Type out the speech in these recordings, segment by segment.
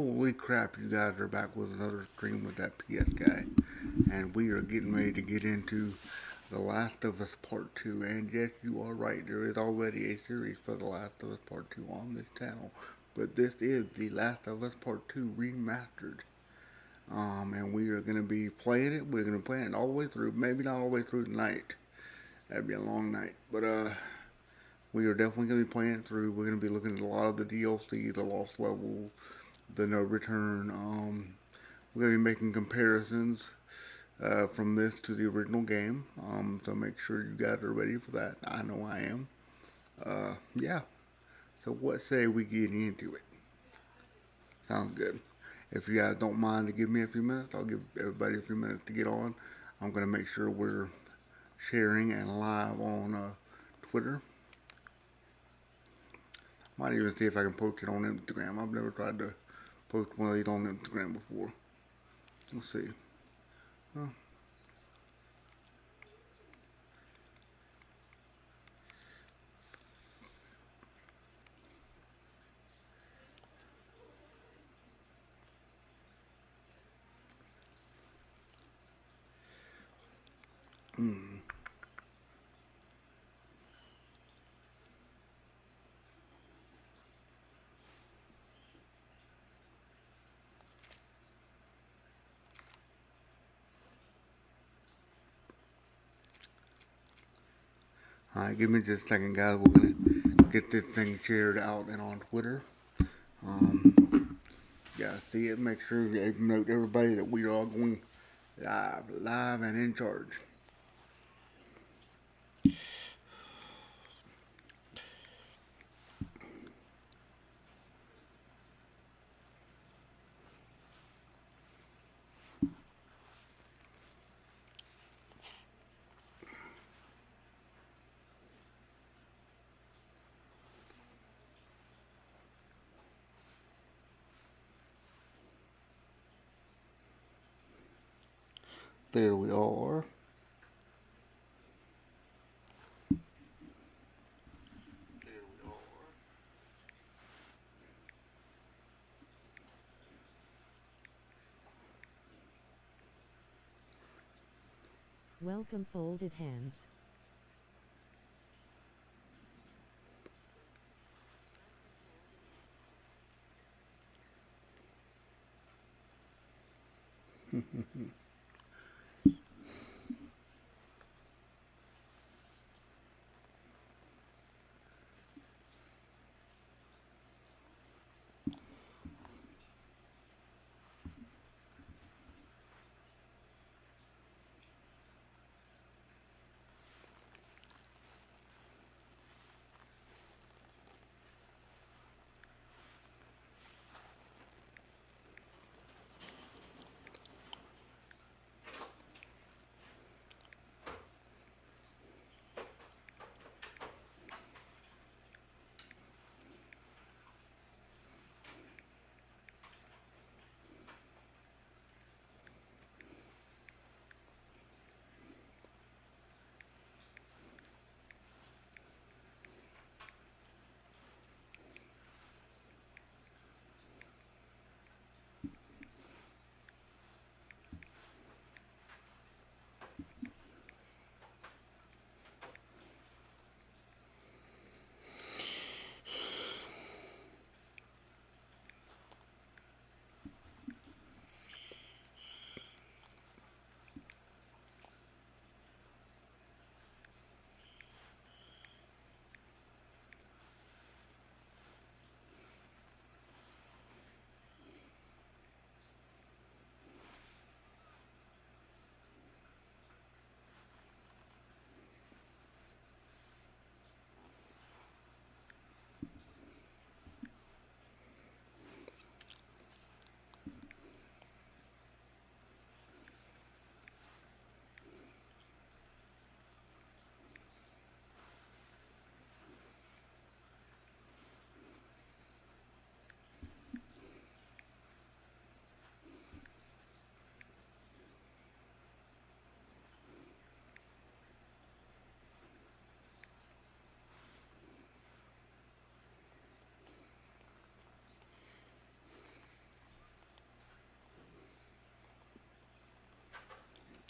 Holy crap, you guys are back with another stream with that PS guy. And we are getting ready to get into The Last of Us Part 2. And yes, you are right, there is already a series for The Last of Us Part 2 on this channel. But this is The Last of Us Part 2 Remastered. And we are going to be playing it. We're going to play it all the way through. Maybe not all the way through tonight. That'd be a long night. But, we are definitely going to be playing it through. We're going to be looking at a lot of the DLC, the Lost Level, the No Return. We're going to be making comparisons from this to the original game. So make sure you guys are ready for that. I know I am. Yeah. So what say we get into it? Sounds good. If you guys don't mind to give me a few minutes, I'll give everybody a few minutes to get on. I'm going to make sure we're sharing and live on Twitter. Might even see if I can post it on Instagram. I've never tried to post one of these on Instagram before. Let's see. Oh, hmm. Alright, give me just a second, guys. We're going to get this thing shared out and on Twitter. You guys see it. Make sure you note everybody that we are all going live and in charge. There we are. Welcome folded hands.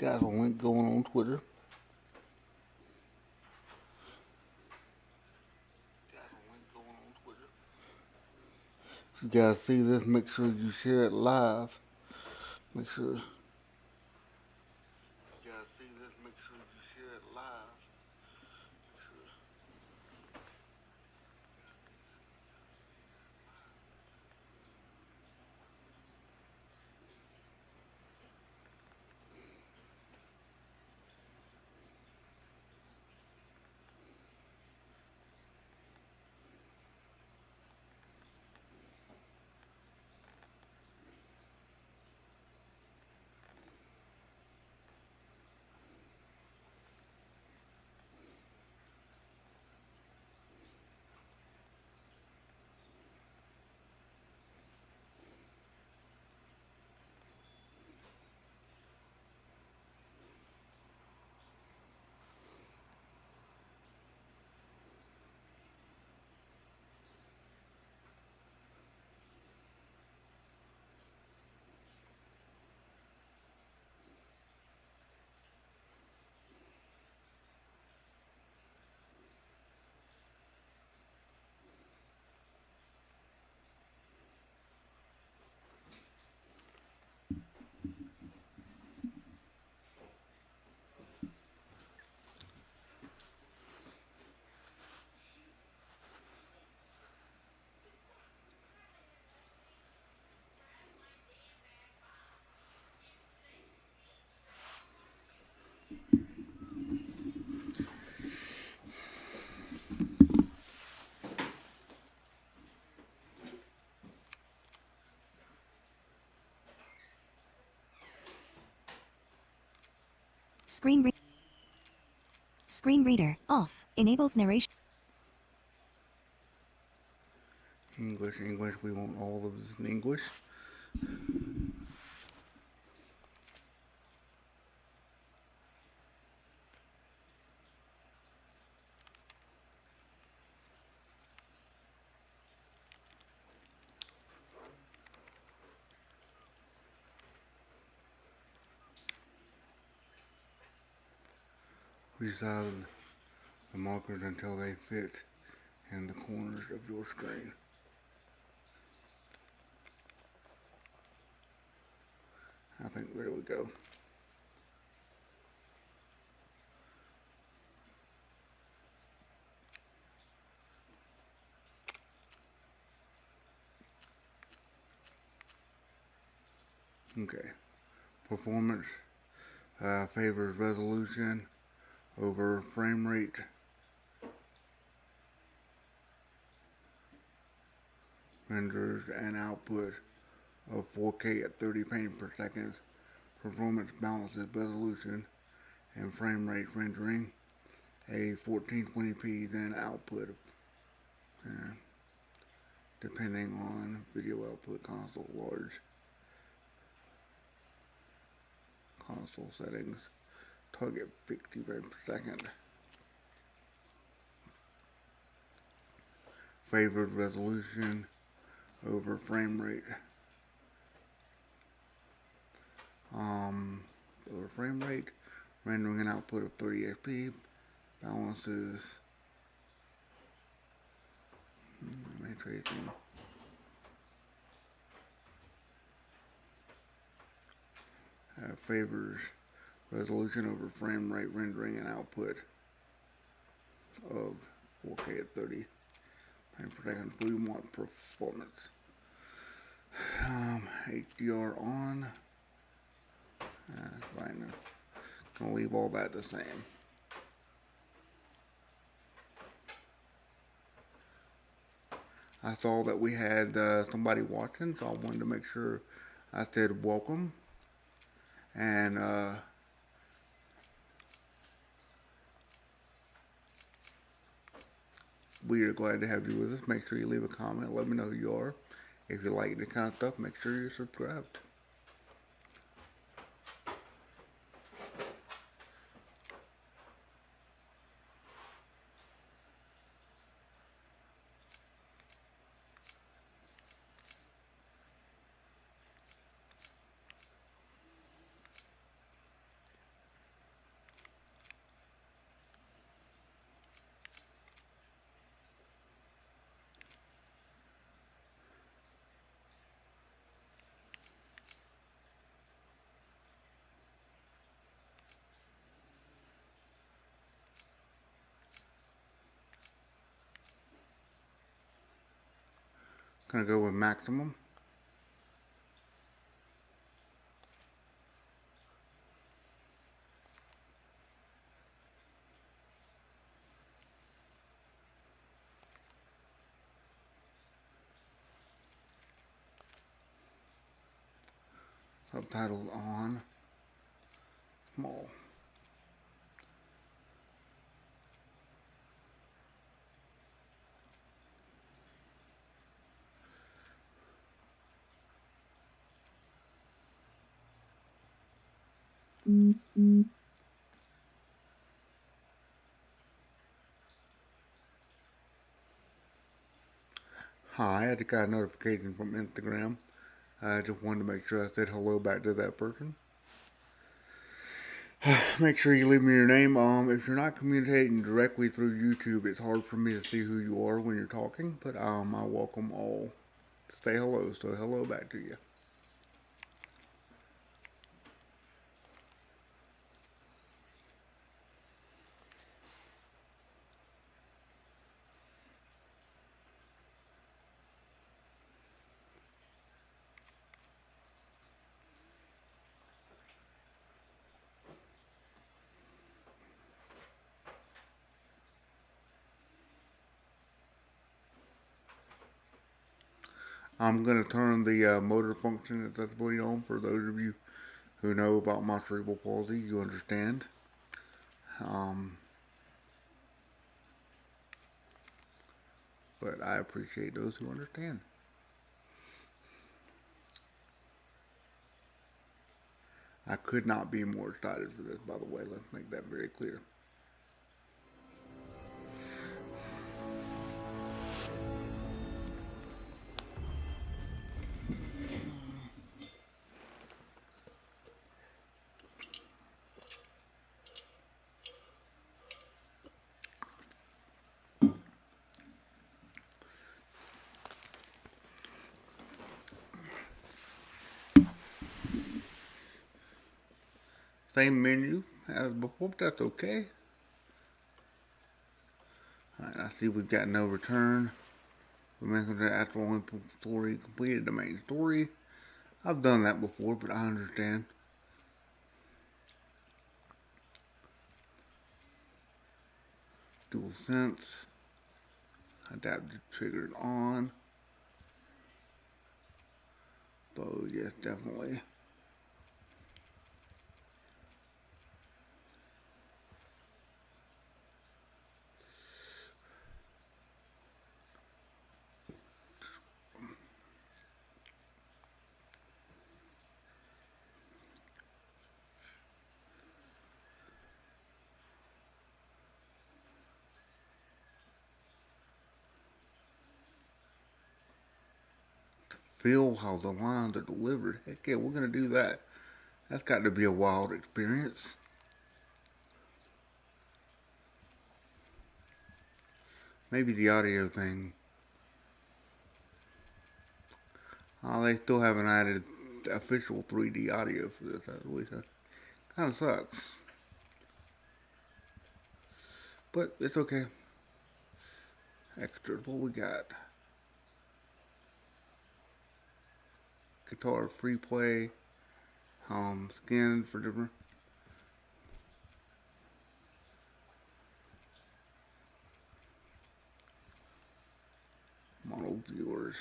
Got a link going on Twitter. If you guys see this, make sure you share it live. Make sure you guys see this. Make sure you share it live. Screen reader off. Enables narration. English, English. We want all of this in English. Resize the markers until they fit in the corners of your screen. I think there we go. Okay. Performance favors resolution over frame rate. Renders an output of 4K at 30 frames per second. Performance balances resolution and frame rate, rendering a 1420p then output uh, depending on video output. Console large console settings. Target 50 frames per second. Favored resolution over frame rate. Over frame rate, rendering an output of 30 fps. Balances. Ray tracing. Favors resolution over frame rate, rendering an output of 4K at 30 frames per second. We want performance. HDR on. That's fine. Gonna leave all that the same. I saw that we had somebody watching, so I wanted to make sure I said welcome. And we are glad to have you with us. Make sure you leave a comment. Let me know who you are. If you like this kind of stuff, make sure you're subscribed. Gonna go with maximum. Subtitles on. Small. Hi, I just got a notification from Instagram. I just wanted to make sure I said hello back to that person. Make sure you leave me your name. If you're not communicating directly through YouTube, it's hard for me to see who you are when you're talking. But I welcome all to say hello. So hello back to you. I'm gonna turn the motor function accessibility on for those of you who know about my cerebral palsy. You understand. Um, but I appreciate those who understand. I could not be more excited for this, by the way. Let's make that very clear. Same menu as before, but that's okay. Alright, I see we've got no return. We mentioned the actual story, completed the main story. I've done that before, but I understand. Dual sense. Adaptive triggered on. Bow, yes, definitely. Feel how the lines are delivered. Heck yeah, we're gonna do that. That's got to be a wild experience. Maybe the audio thing. They still haven't added official 3D audio for this, at least. That kind of sucks. But it's okay. Extras, what we got? Guitar free play. Skin for different mono viewers.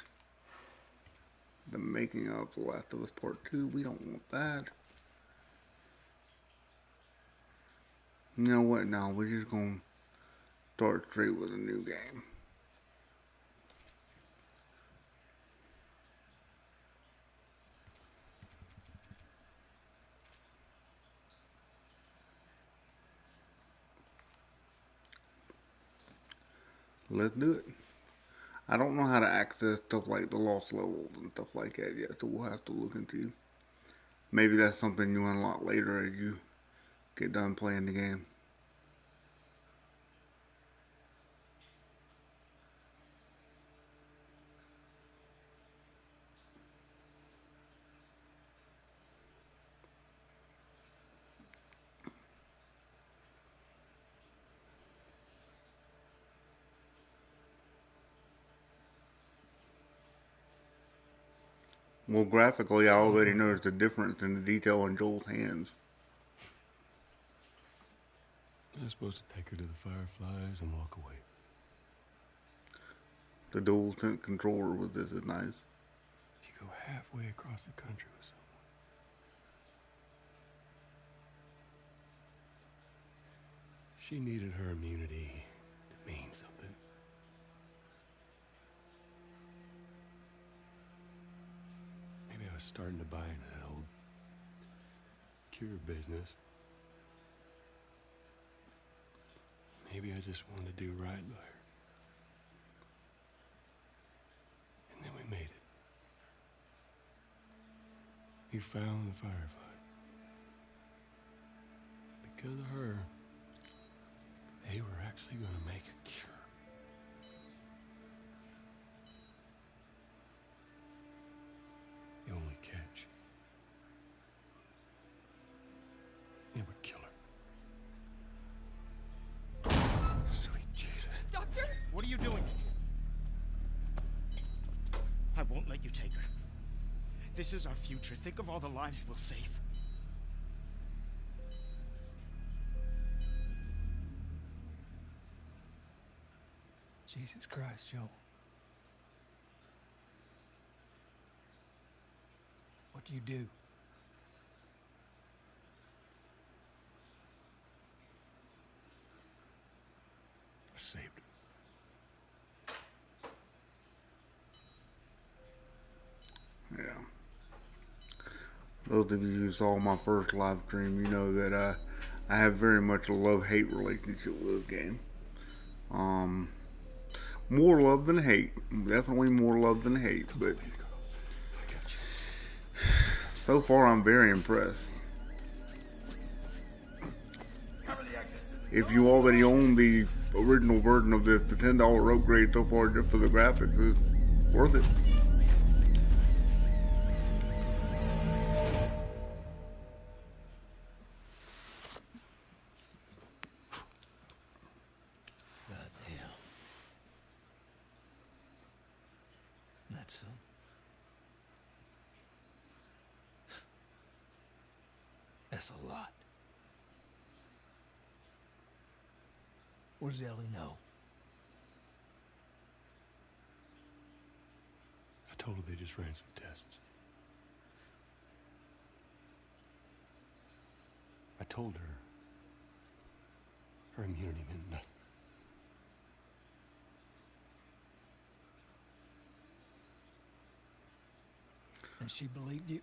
The making of The Last of Us Part 2. We don't want that. You know what? No, we're just going to start straight with a new game. Let's do it. I don't know how to access stuff like the lost levels and stuff like that yet, so we'll have to look into. Maybe that's something you unlock later as you get done playing the game. Well, graphically, I already noticed the difference in the detail in Joel's hands. I was supposed to take her to the Fireflies and walk away. The dual sense controller with this is nice. You go halfway across the country with someone. She needed her immunity to mean something. Maybe I was starting to buy into that old cure business. Maybe I just wanted to do right by her. And then we made it. You found the Firefly. Because of her, they were actually going to make a cure. The only catch, it would kill her. Sweet Jesus. Doctor? What are you doing? I won't let you take her. This is our future. Think of all the lives we'll save. Jesus Christ, Joel. What do you do? I saved her. Yeah. Those of you who saw my first live stream, you know that I have very much a love-hate relationship with this game. More love than hate. Definitely more love than hate, but so far I'm very impressed. If you already own the original version of this, the $10 upgrade so far just for the graphics is worth it. Goddamn. That's a lot. What does Ellie know? I told her they just ran some tests. I told her her immunity meant nothing. And she believed you?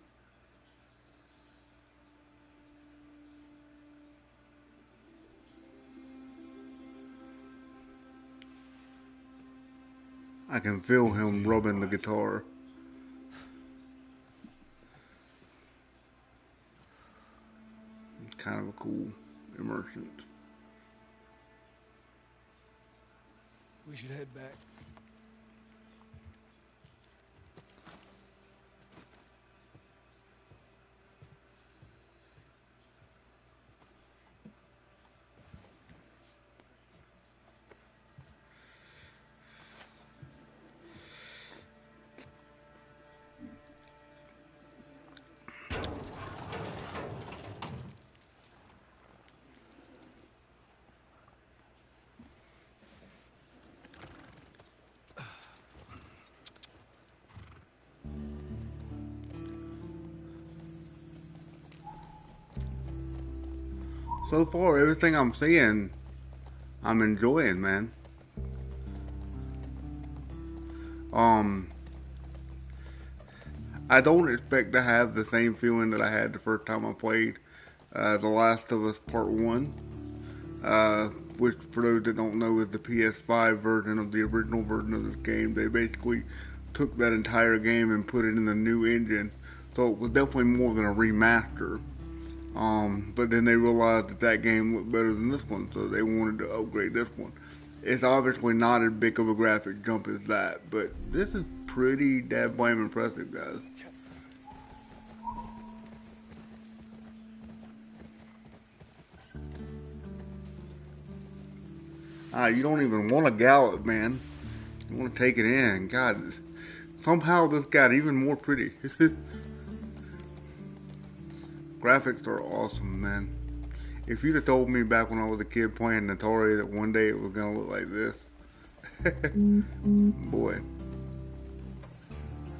I can feel him rubbing the guitar. Kind of a cool immersion. We should head back. So far, everything I'm seeing, I'm enjoying, man. I don't expect to have the same feeling that I had the first time I played The Last of Us Part 1, which, for those that don't know, is the PS5 version of the original version of this game. They basically took that entire game and put it in the new engine, so it was definitely more than a remaster. But then they realized that that game looked better than this one, so they wanted to upgrade this one. It's obviously not as big of a graphic jump as that, but this is pretty damn impressive, guys. You don't even want to gallop, man. You want to take it in. God, Somehow this got even more pretty. Graphics are awesome, man. If you'd have told me back when I was a kid playing Atari that one day it was gonna look like this, boy,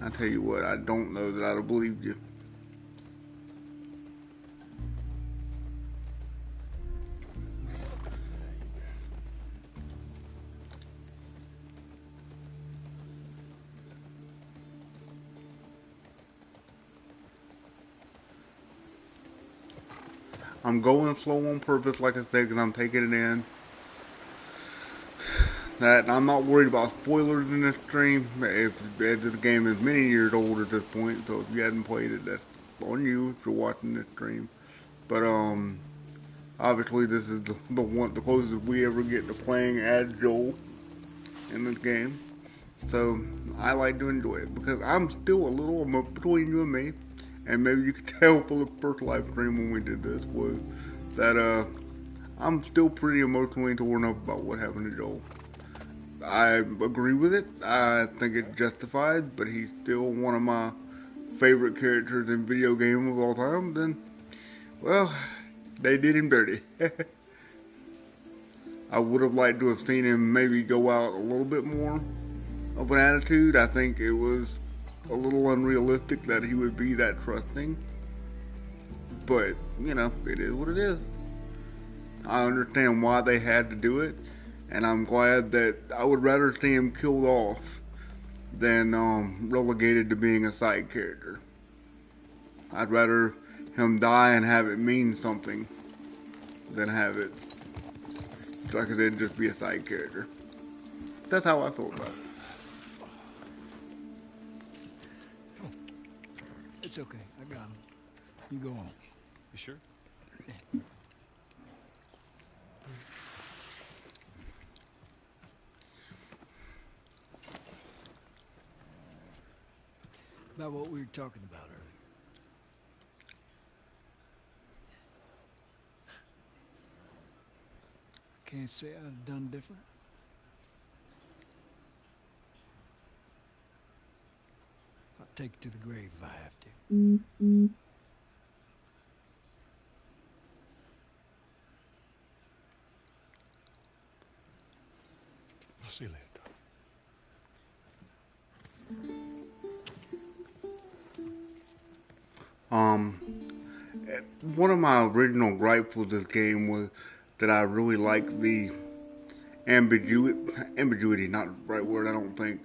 I tell you what, I don't know that I'd have believed you. I'm going slow on purpose, like I said, because I'm taking it in. That I'm not worried about spoilers in this stream. If this game is many years old at this point, so if you hadn't played it, that's on you if you're watching this stream. But obviously this is the closest we ever get to playing as Joel in this game. So I like to enjoy it because I'm still a little between you and me, and maybe you could tell for the first live stream when we did this was that I'm still pretty emotionally torn up about what happened to Joel. I agree with it. I think it's justified, but he's still one of my favorite characters in video games of all time. Then, well, they did him dirty. I would have liked to have seen him maybe go out a little bit more of an attitude. I think it was a little unrealistic that he would be that trusting. But, you know, it is what it is. I understand why they had to do it, and I'm glad that I would rather see him killed off than relegated to being a side character. I'd rather him die and have it mean something than have it, like I said, just be a side character. That's how I feel about it. It's okay. I got him. You go on. You sure? About what we were talking about earlier. Can't say I'd have done different. I'll take it to the grave if I have to. I'll see you later. One of my original gripes with this game was that I really liked the ambiguity, not the right word, I don't think.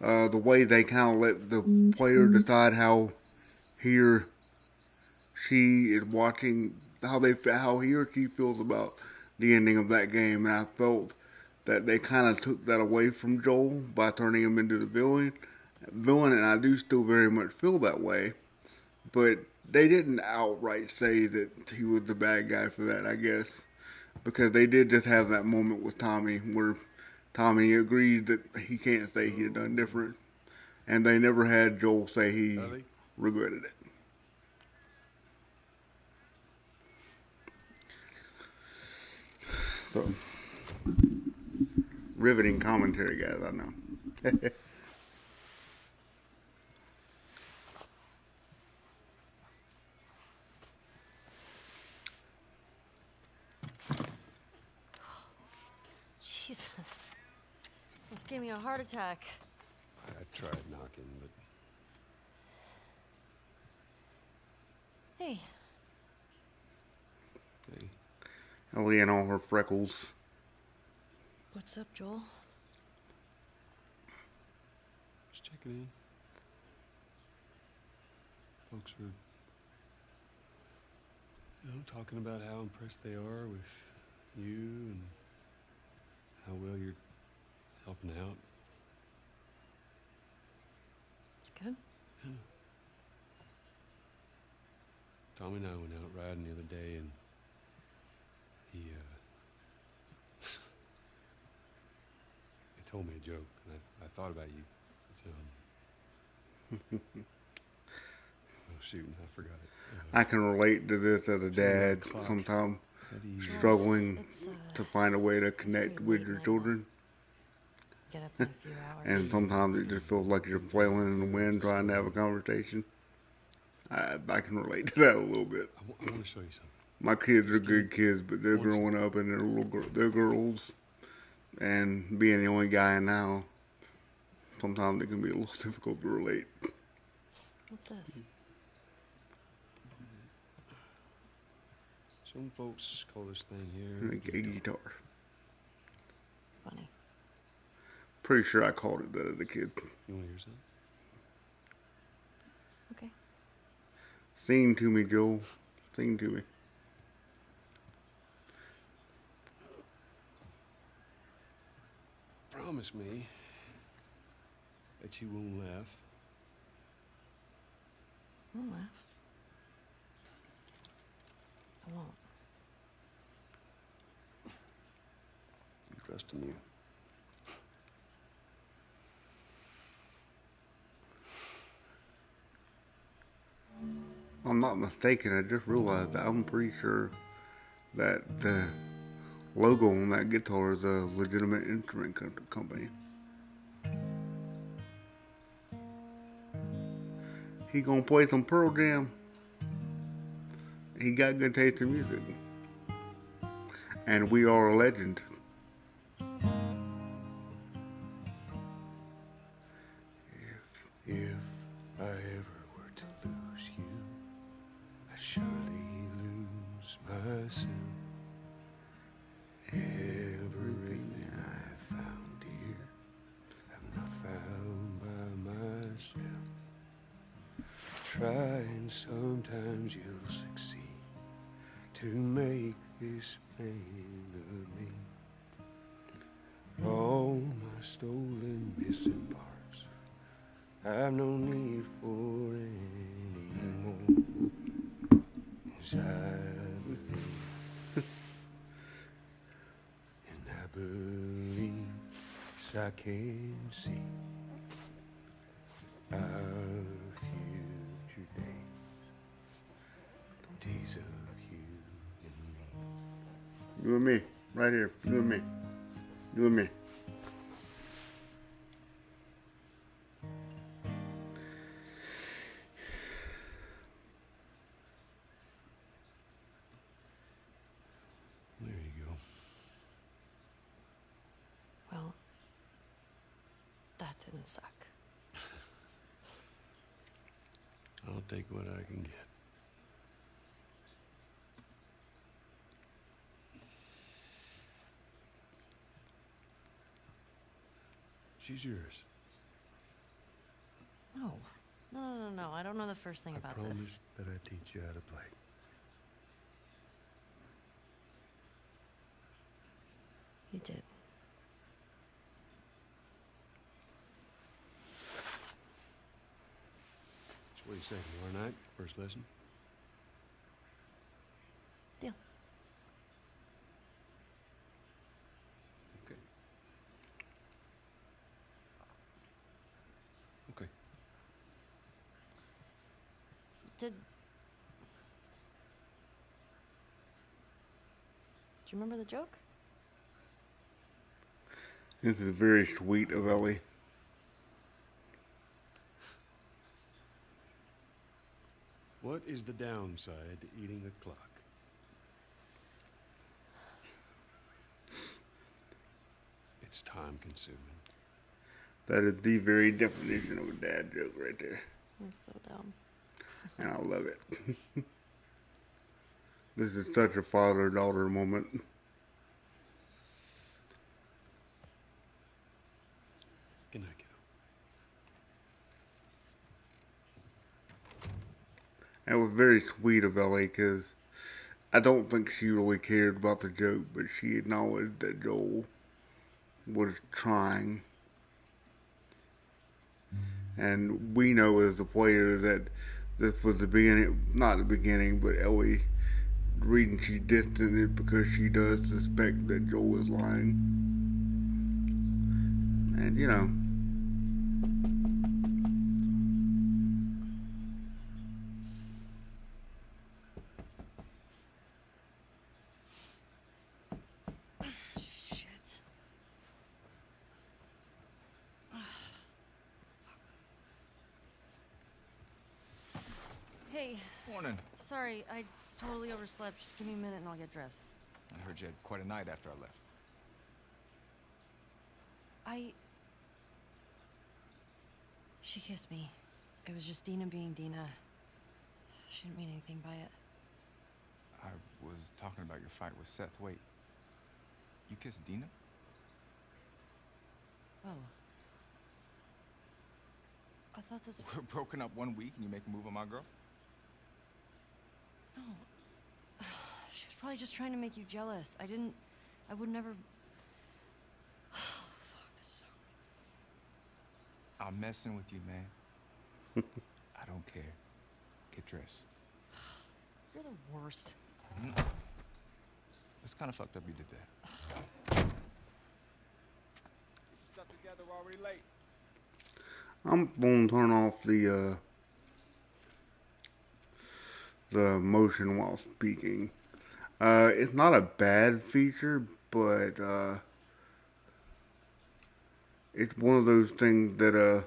The way they kind of let the player decide how he or she is watching, how he or she feels about the ending of that game, and I felt that they kind of took that away from Joel by turning him into the villain, and I do still very much feel that way, but they didn't outright say that he was the bad guy for that, I guess, because they did just have that moment with Tommy where Tommy agreed that he can't say he had done different, and they never had Joel say he regretted it. So, riveting commentary, guys, I know. Jesus. Almost gave me a heart attack. I tried knocking, but... Hey. Hey. Ellie and all her freckles. What's up, Joel? Just checking in. Folks are, talking about how impressed they are with you and how well you're helping out. It's good. Yeah. Tommy and I went out riding the other day, and he told me a joke, and I thought about you. It's, oh shoot, I forgot it. I can relate to this as a dad, sometimes struggling to find a way to connect with your children. get up in a few hours. And sometimes it just feels like you're flailing in the wind trying to have a conversation. I can relate to that a little bit. I want to show you something. My kids are Just give me good kids, but they're 1 second. growing up and they're girls. And being the only guy now, sometimes it can be a little difficult to relate. What's this? Some folks call this thing here Like a guitar. Funny. Pretty sure I called it that as a kid. You want to hear something? Okay. Sing to me, Joel. Sing to me. Promise me that you won't laugh. I won't laugh. I won't. Trust in you. If I'm not mistaken, I just realized that I'm pretty sure that the logo on that guitar is a legitimate instrument company. He gonna play some Pearl Jam. He got good taste in music. And we are a legend. If I ever were to lose you, I'd surely lose myself. Everything I found here, I'm not found by myself. Try and sometimes you'll succeed to make this man of me. All my stolen missing parts, I've no need for any more. Inside within, and I believe, 'cause I can see our future days, days of you and me. You and me. Right here. You and me. You and me. There you go. Well, that didn't suck. I'll take what I can get. She's yours. No. No. I don't know the first thing I about promised this. that I'd teach you how to play. You did. So what do you say, tomorrow night, first lesson? Deal. Okay. Okay. Do you remember the joke? This is very sweet of Ellie. What is the downside to eating a clock? It's time consuming. That is the very definition of a dad joke right there. That's so dumb. And I love it. This is such a father-daughter moment. Good night, kiddo. And it was very sweet of Ellie because I don't think she really cared about the joke, but she acknowledged that Joel was trying. And we know as the player that this was the beginning, not the beginning, but Ellie reading she distanced it because she does suspect that Joel is lying. And you know, Shit. Hey, Morning. sorry, I totally overslept. Just give me a minute and I'll get dressed. I heard you had quite a night after I left. She kissed me. It was just Dina being Dina. She didn't mean anything by it. I was talking about your fight with Seth. Wait. You kissed Dina? Oh. I thought this... We're broken up 1 week and you make a move on my girl? No. She was probably just trying to make you jealous. I would never... Fuck, this is so... I'm messing with you, man. I don't care. Get dressed. You're the worst. It's kind of fucked up you did that. Get your stuff together, we're already late. I'm gonna turn off the motion while speaking. It's not a bad feature, but it's one of those things that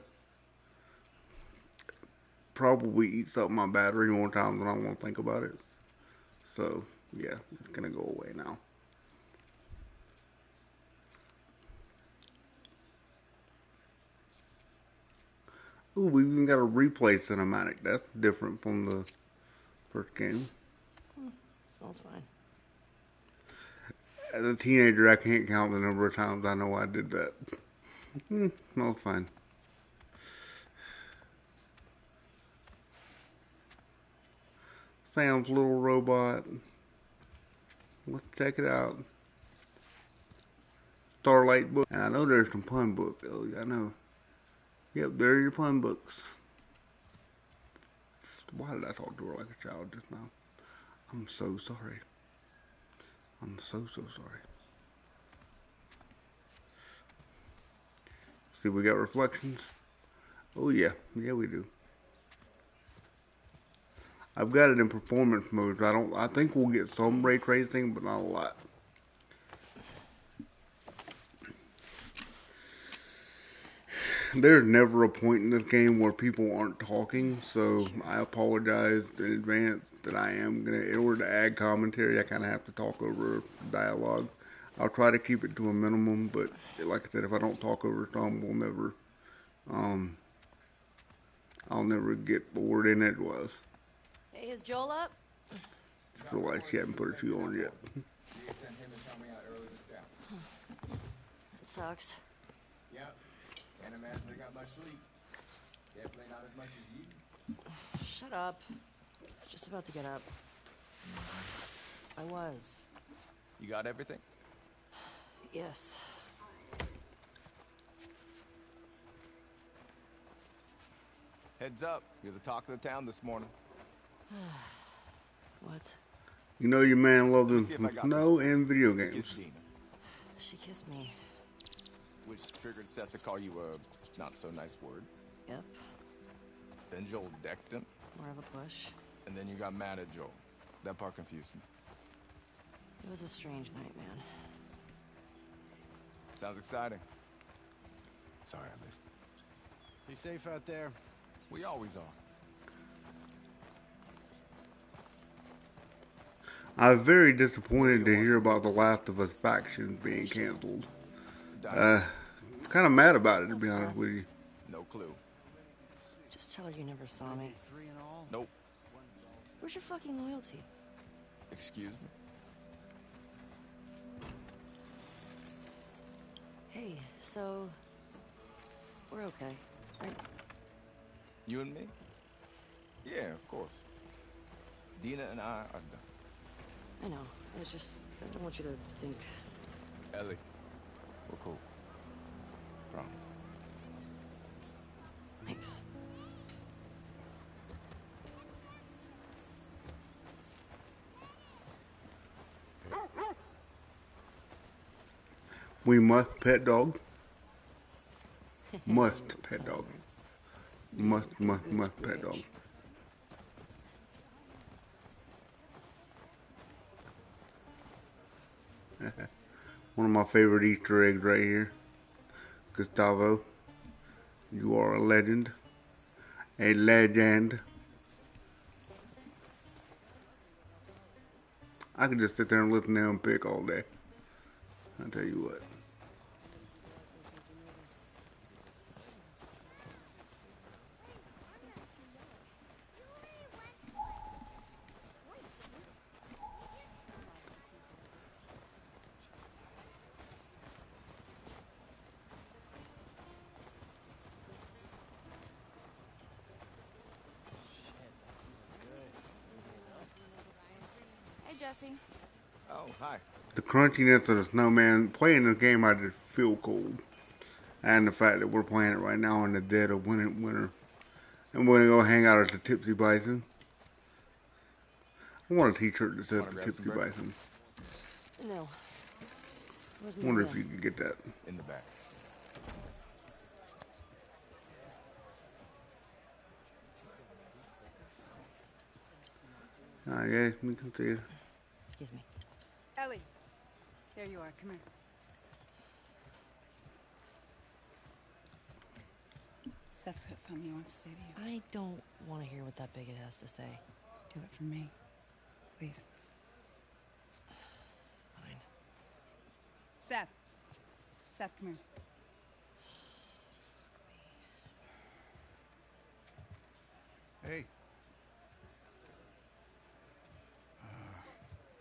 probably eats up my battery more times than I want to think about it. So yeah, it's gonna go away now. Ooh, we even got a replay cinematic. That's different from the first game. Smells fine. As a teenager, I can't count the number of times I know I did that. Smells fine. Sam's little robot. Let's check it out. Starlight book. And I know there's some pun book. Oh, yeah, I know. Yep, there are your pun books. Why did I talk to her like a child just now? I'm so sorry. I'm so sorry. See, we got reflections. Oh yeah, yeah we do. I've got it in performance mode. I think we'll get some ray tracing, but not a lot. There's never a point in this game where people aren't talking, so I apologize in advance that I am gonna, in order to add commentary, I kind of have to talk over dialogue. I'll try to keep it to a minimum, but like I said, if I don't talk over some, I'll never get bored in it was. Hey, is Joel up? Just realized she hadn't put her shoe on yet. That sucks. Yep. Can't imagine they got much sleep. Definitely not as much as you. Shut up. I was just about to get up. I was. You got everything? Yes. Heads up. You're the talk of the town this morning. What? You know your man loves Let me him see if I got snow this. and video You games. kissed Dina, She kissed me. which triggered Seth to call you a not-so-nice word. Yep. Then Joel decked him, More of a push. and then you got mad at Joel. That part confused me. It was a strange night, man. Sounds exciting. Sorry I missed it. Be safe out there. We always are. I was very disappointed to hear about the Last of Us faction being canceled. Kind of mad about it, to be honest with you. No clue. Just tell her you never saw me. 3 in all. Nope. Where's your fucking loyalty? Excuse me? Hey, so... We're okay, right? You and me? Yeah, of course. Dina and I are done. I know. I don't want you to think... Ellie, we're cool. Promise. Thanks. We must pet dog. Must pet dog. Must pet dog. One of my favorite Easter eggs right here. Gustavo, you are a legend. A legend. I could just sit there and listen to him pick all day. I'll tell you what. Hey, Jesse. Oh, hi. The crunchiness of the snowman. Playing this game, I just feel cold. And the fact that we're playing it right now in the dead of winter. And we're going to go hang out at the Tipsy Bison. I want a t-shirt that says Wanna the grab some Tipsy breakfast? Bison. No. Where's I wonder Maria? if you could get that. In the back. Yeah, we can see it. Excuse me. Ellie. There you are. Come here. Seth's got something he wants to say to you. I don't want to hear what that bigot has to say. Do it for me. Please. Fine. Seth. Seth, come here. Hey.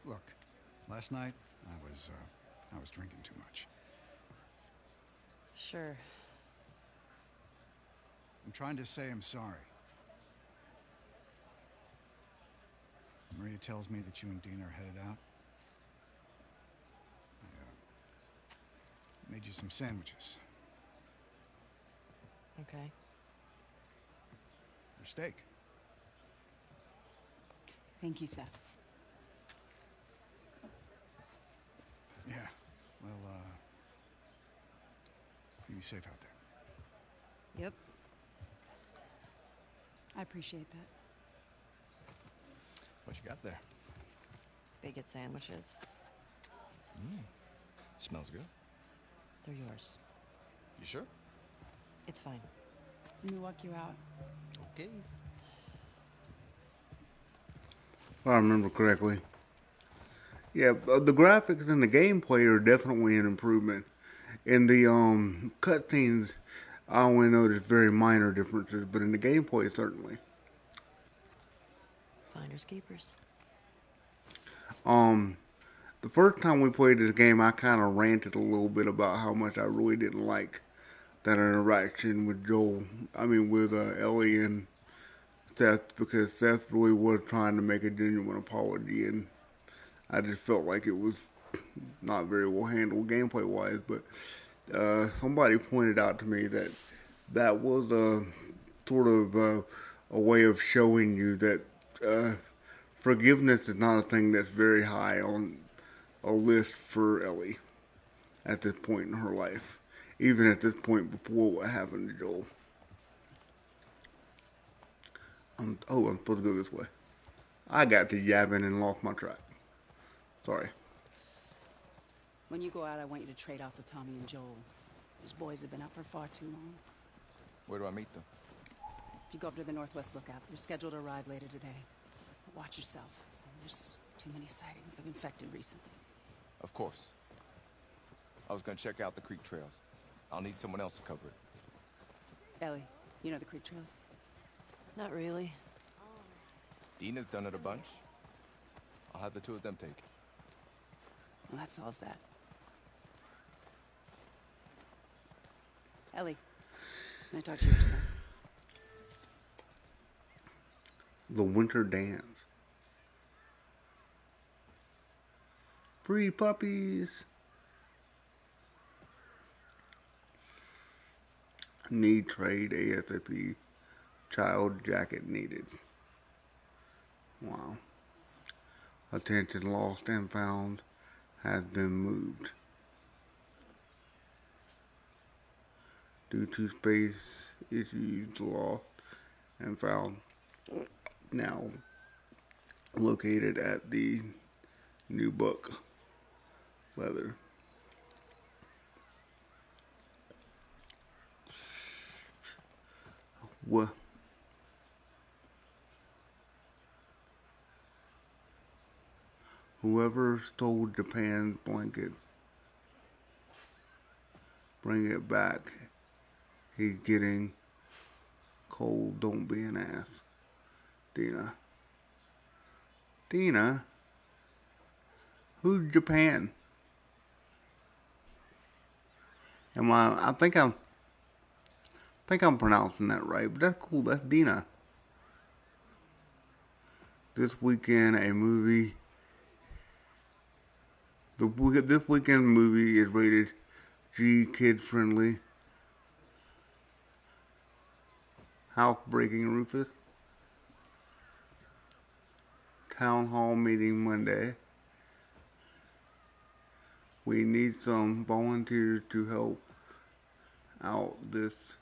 Look, last night I was drinking too much. Sure. I'm trying to say I'm sorry. Maria tells me that you and Dean are headed out. I made you some sandwiches. Okay. Or steak. Thank you, Seth. Yeah. Well, you be safe out there. Yep. I appreciate that. What you got there? Bigot sandwiches. Smells good. They're yours. You sure? It's fine. Let me walk you out. Okay. If I remember correctly. Yeah, the graphics and the gameplay are definitely an improvement. In the cutscenes, I only noticed very minor differences, but in the gameplay, certainly. Finders keepers. The first time we played this game, I kind of ranted a little bit about how much I really didn't like that interaction with Joel. I mean, with Ellie and Seth, because Seth really was trying to make a genuine apology, and I just felt like it was not very well handled gameplay wise. But somebody pointed out to me that that was a sort of a way of showing you that forgiveness is not a thing that's very high on a list for Ellie at this point in her life, even at this point before what happened to Joel. I'm supposed to go this way. I got to yabbing and lost my track. Sorry. When you go out, I want you to trade off with Tommy and Joel. Those boys have been up for far too long. Where do I meet them? If you go up to the Northwest Lookout, they're scheduled to arrive later today. But watch yourself. There's too many sightings of infected recently. Of course. I was gonna check out the creek trails. I'll need someone else to cover it. Ellie, you know the creek trails? Not really. Dina's done it a bunch. I'll have the two of them take it. Well, that solves that. Ellie, can I talk to you for a second? The Winter Dance. Free puppies. Need trade ASAP. Child jacket needed. Wow. Attention lost and found has been moved. Due to space issues, lost and found. Now located at the new book. Leather. What? Whoever stole Japan's blanket, bring it back. He's getting cold. Don't be an ass. Dina. Dina? Who's Japan? I think I'm pronouncing that right, but that's cool. That's Dina. This weekend, a movie. This weekend movie is rated G, kid friendly. Housebreaking Rufus. Town hall meeting Monday. We need some volunteers to help out this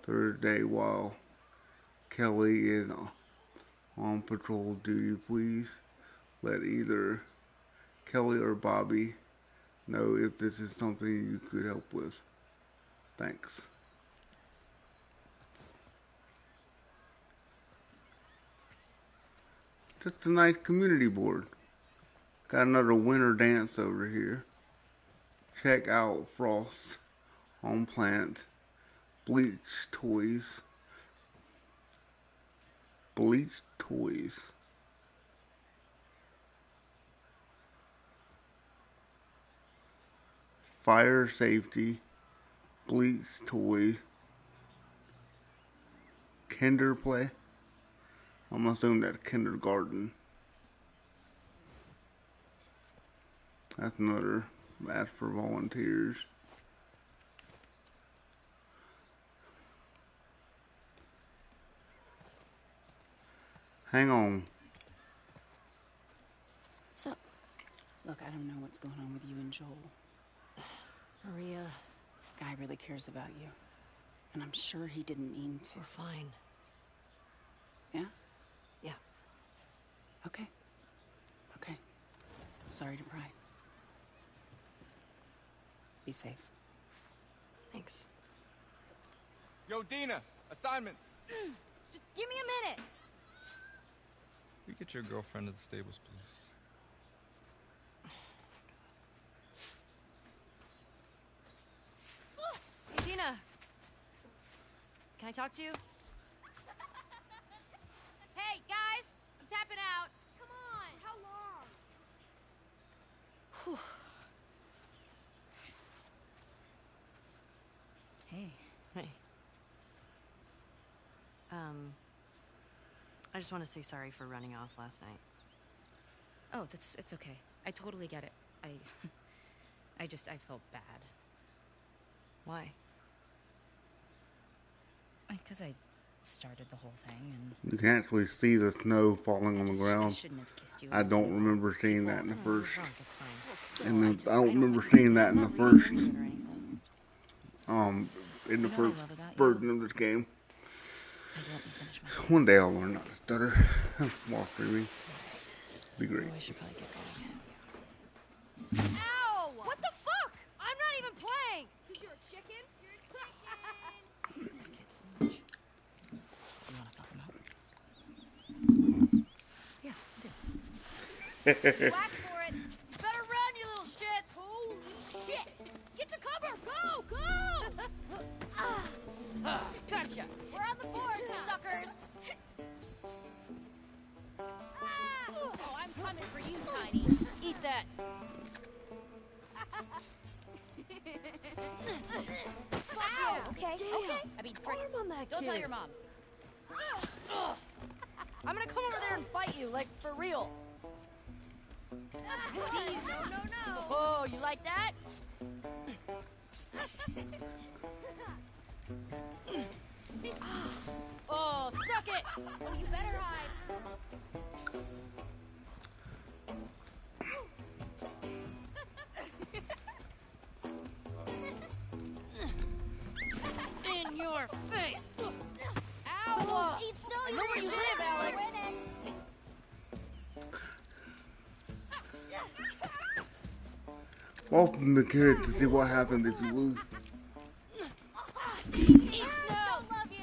Thursday while Kelly is on patrol duty. Please let either Kelly or Bobby know if this is something you could help with. Thanks. Just a nice community board. Got another winter dance over here. Check out Frost on Plant. Bleach Toys. Bleach Toys. Fire Safety. Bleach Toy. Kinder Play. I'm assuming that's kindergarten. That's another. Ask for volunteers. Hang on. So, look, I don't know what's going on with you and Joel. Maria. Guy really cares about you. And I'm sure he didn't mean to. We're fine. Yeah? Yeah. Okay. Okay. Sorry to pry. Be safe. Thanks. Yo, Dina, assignments. Just give me a minute. We get your girlfriend to the stables, please. Hey, Dina. Can I talk to you? Hey, guys, I'm tapping out. Come on, how long? Whew. Hey. Hey. I just want to say sorry for running off last night. Oh, it's okay. I totally get it. I felt bad. Why? Because I started the whole thing and... You can actually see the snow falling on the I ground. shouldn't have kissed you. I don't remember seeing that in the first. And I don't remember seeing that in the first. In the first version of this game. One day I'll learn not to stutter while streaming. Be great. We should probably get going. Ow! What the fuck? I'm not even playing. Cause you're a chicken. You're a chicken. This kid so much. You want to fuck him up? Yeah, I do. You asked for it. You better run, you little shit. Holy shit! Get to cover. Go, go! Gotcha. We're on the board, suckers. Oh, I'm coming for you, Tiny. Eat that. Fuck yeah. Okay, okay. I mean, frick. Don't tell your mom. I'm gonna come over there and fight you, like, for real. See you. No, no, no. Oh, you like that? Oh, suck it. Oh, you better hide. In your face! Ow! Eat snow, I know where you live, Alex. Welcome the kid to see what happens if you lose. Eat snow. Love you.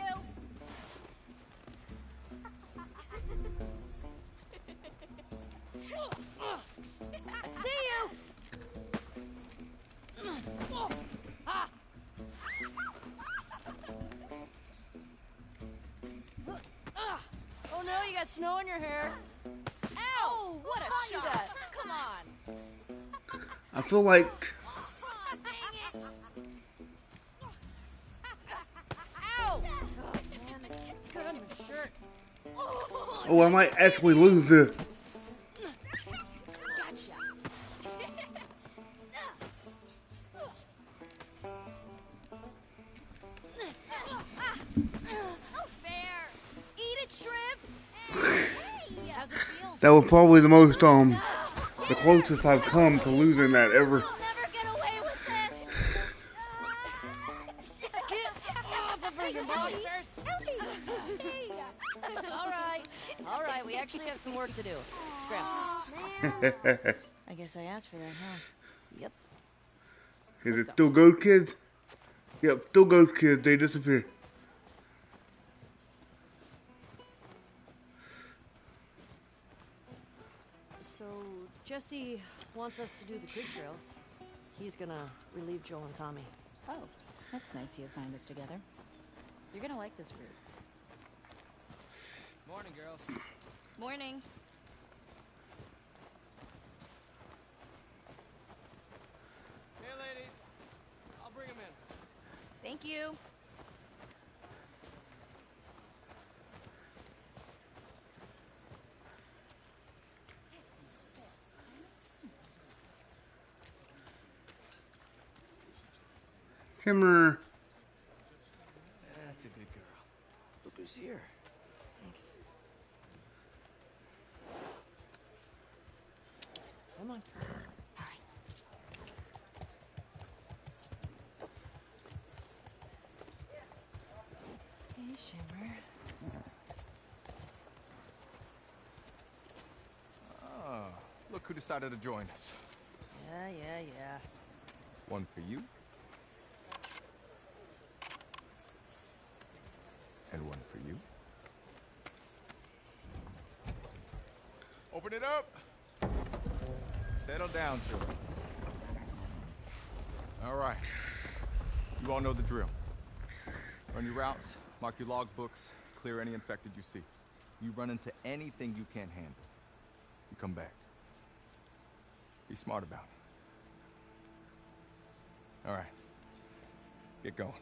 snow in your hair. Ow! What a shot! Come on. I feel like Ow! Oh, man, I can't cut on your shirt. oh, I might actually lose this. Gotcha. Fair. Eat it, shrimps. How's it feel? That was probably the most the closest I've come to losing that ever. You'll never get away with this. Get off of her, you monsters! All right, we actually have some work to do. Scram. I guess I asked for that, huh? Yep. Is it still ghost kids? Yep, still ghost kids. They disappear. So, Jesse wants us to do the creek trails. He's gonna relieve Joel and Tommy. Oh, that's nice he assigned us together. You're gonna like this route. Morning, girls. Morning. Hey, ladies. I'll bring them in. Thank you. Kimmer. That's a good girl. Look who's here. Thanks. Come on. Hey, Shimmer. Ah, look who decided to join us. Yeah. One for you. And one for you. Open it up. Settle down, children. All right. You all know the drill. Run your routes, mark your log books, clear any infected you see. You run into anything you can't handle, you come back. Be smart about it. All right. Get going.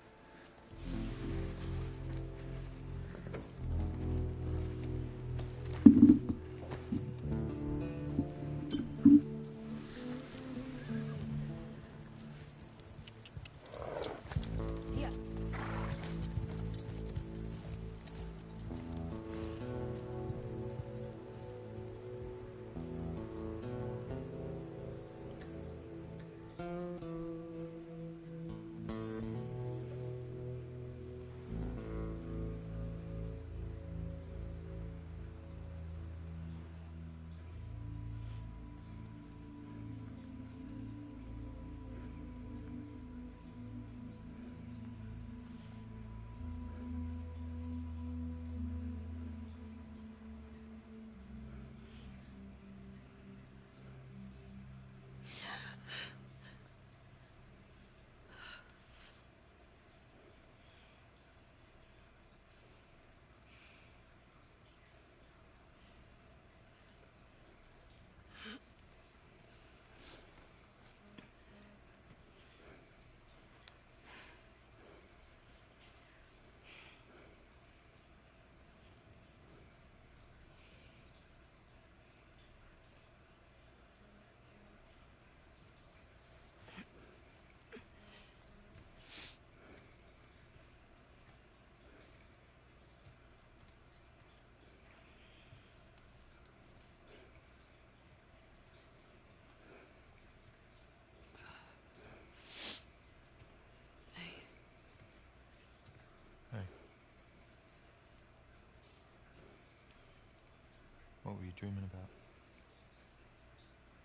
What were you dreaming about?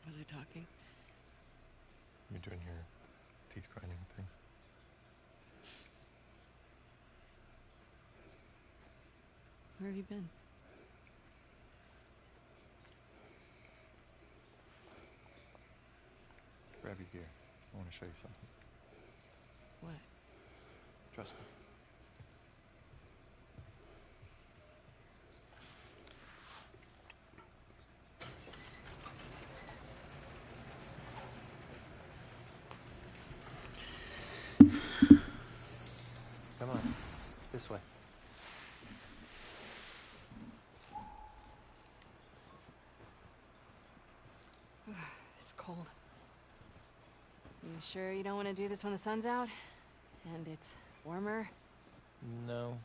Was I talking? You're doing your teeth grinding thing. Where have you been? Grab your gear. I want to show you something. What? Trust me. This way. It's cold. You sure you don't want to do this when the sun's out? And it's warmer? No.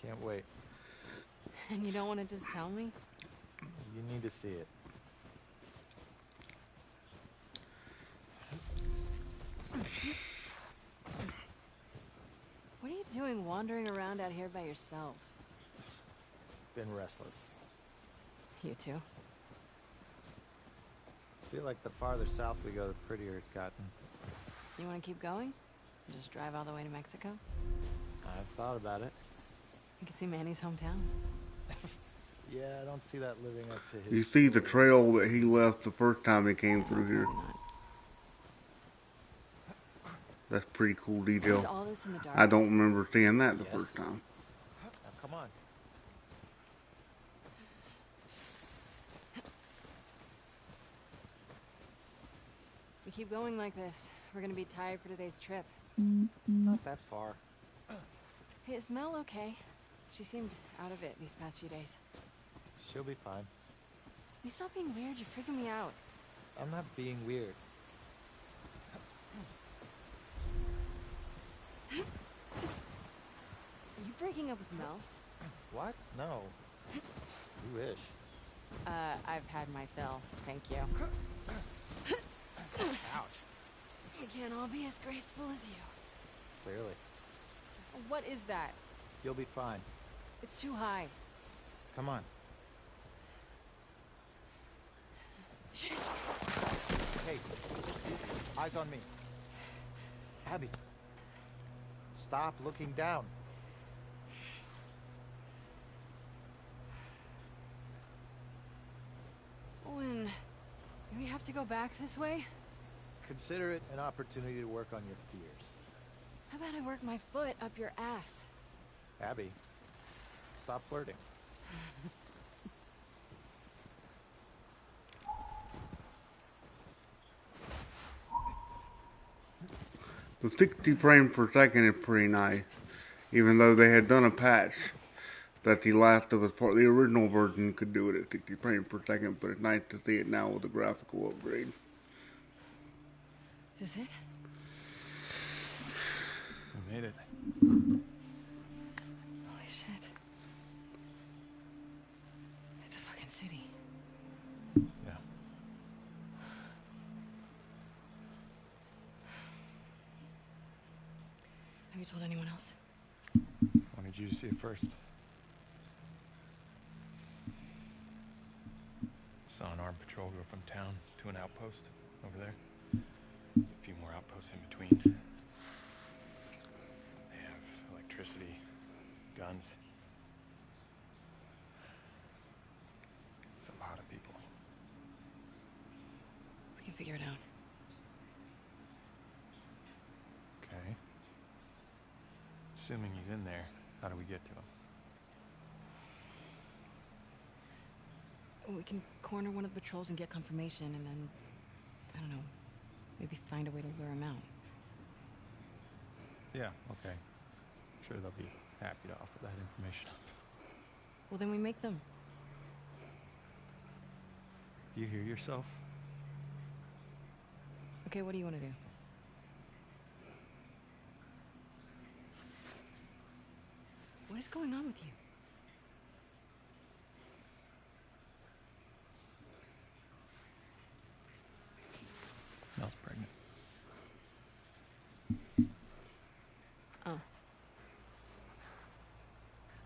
Can't wait. And you don't want to just tell me? You need to see it. What are you doing wandering around out here by yourself? Been restless. You too? Feel like the farther south we go, the prettier it's gotten. You want to keep going? Just drive all the way to Mexico? I've thought about it. You can see Manny's hometown. Yeah, I don't see that living up to his... You see the trail that he left the first time he came through here. That's pretty cool detail. All this in the dark? I don't remember seeing that the first time. Now, come on. We keep going like this, we're gonna be tired for today's trip. It's not that far. Hey, is Mel okay? She seemed out of it these past few days. She'll be fine. You stop being weird, you're freaking me out. I'm not being weird. Are you breaking up with Mel? What? No. You wish. I've had my fill, thank you. Ouch. We can't all be as graceful as you. Clearly. What is that? You'll be fine. It's too high. Come on. Shit. Hey, eyes on me. Abby. Stop looking down. Owen, do we have to go back this way? Consider it an opportunity to work on your fears. How about I work my foot up your ass? Abby, stop flirting. The 60 frames per second is pretty nice, even though they had done a patch that the Last of Us part, the original version could do it at 60 frames per second, but it's nice to see it now with a graphical upgrade. Is it? We made it. Holy shit. It's a fucking city. Yeah. Have you told anyone else? Wanted you to see it first. Saw an armed patrol go from town to an outpost over there. A few more outposts in between. They have electricity, guns. It's a lot of people. We can figure it out. Okay. Assuming he's in there, how do we get to him? We can corner one of the patrols and get confirmation, and then, I don't know, maybe find a way to lure him out. Yeah, okay. Sure they'll be happy to offer that information up. Well, then we make them. You hear yourself? Okay, what do you want to do? What is going on with you? Mel's pregnant. Oh.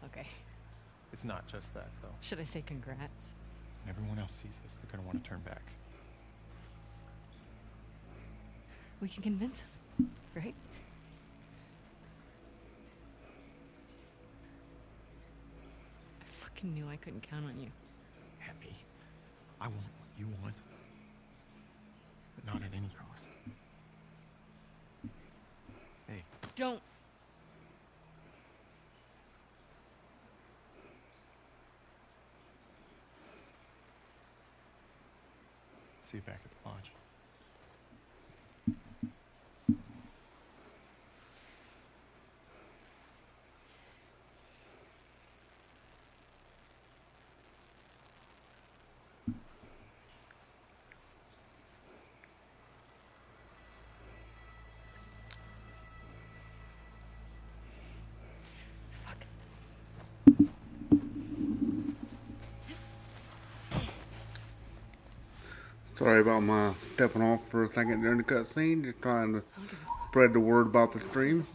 Okay. It's not just that, though. Should I say congrats? When everyone else sees this, they're gonna want to turn back. We can convince him, right? I fucking knew I couldn't count on you. Abby, I want what you want, but not at any cost. Hey. Don't. See you back at the lodge. Sorry about my stepping off for a second during the cutscene, just trying to spread the word about the stream.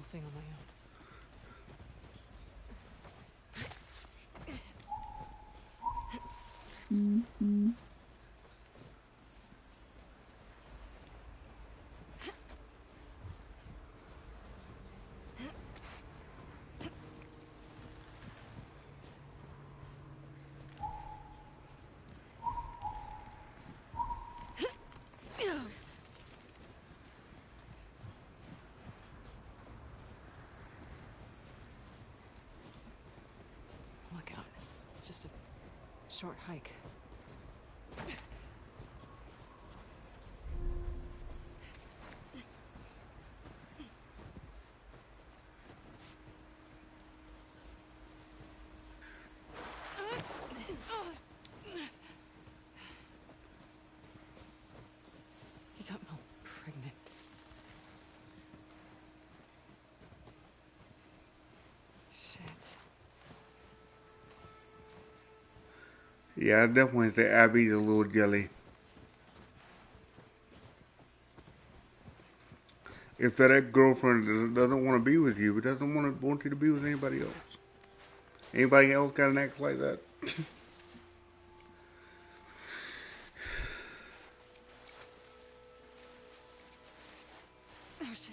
Look out. It's just a short hike. He got Mel pregnant. Shit. Yeah, I definitely say Abby's a little jelly. If that ex-girlfriend doesn't want to be with you, but doesn't want you to be with anybody else. Anybody else got an ex like that? Oh shit.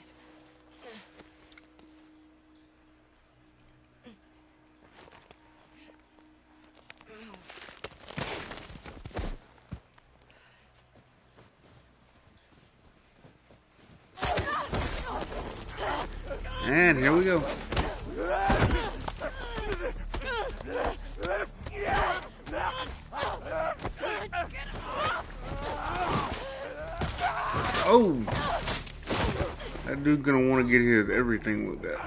And here we go. Oh! That dude's gonna want to get his everything looked at.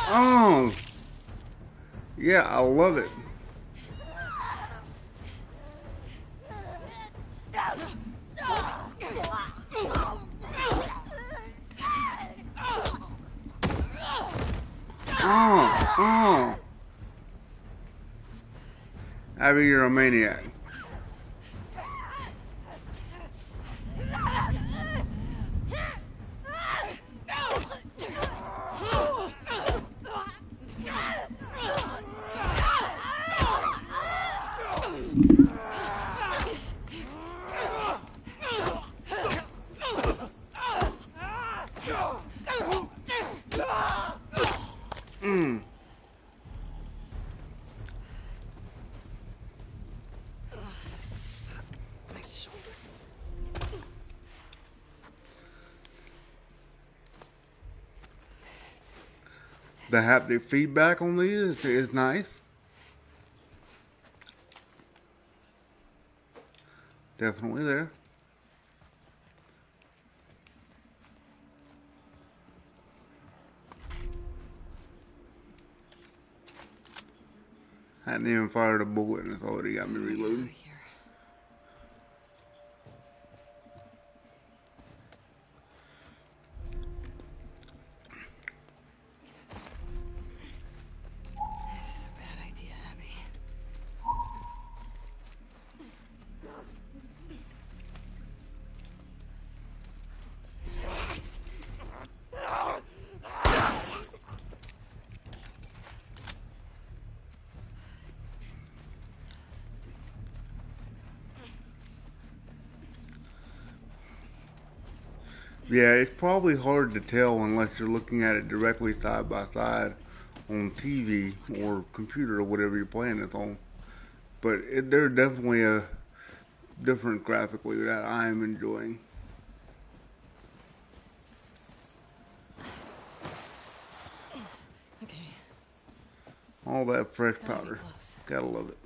Oh! Yeah, I love it. Oh! Abby, you're a maniac. The haptic feedback on these is nice. Definitely there. Hadn't even fired a bullet and it's already got me reloading. This is a bad idea, Abby. Yeah, it's probably hard to tell unless you're looking at it directly side by side on TV or computer or whatever you're playing it on. But they're definitely a different graphically that I am enjoying. Okay. All that fresh powder. Gotta love it.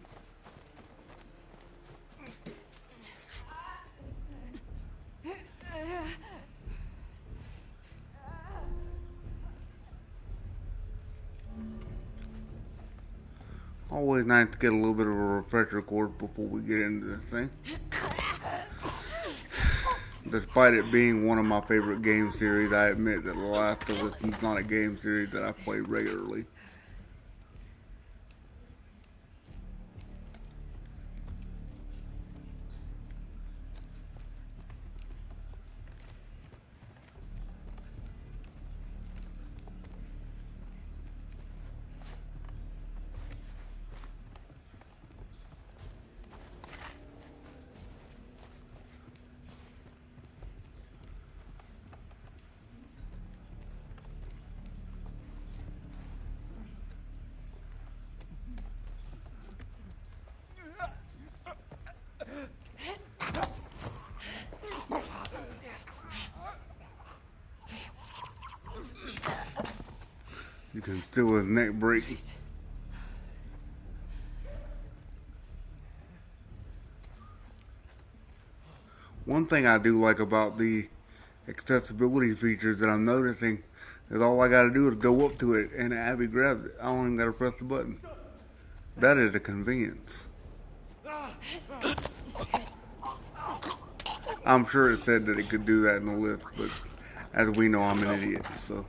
Always nice to get a little bit of a refresher course before we get into this thing. Despite it being one of my favorite game series, I admit that The Last of Us is not a game series that I play regularly. You can feel his neck break. One thing I do like about the accessibility features that I'm noticing is all I gotta do is go up to it and Abby grabs it. I don't even gotta press the button. That is a convenience. I'm sure it said that it could do that in the list, but as we know, I'm an idiot, so.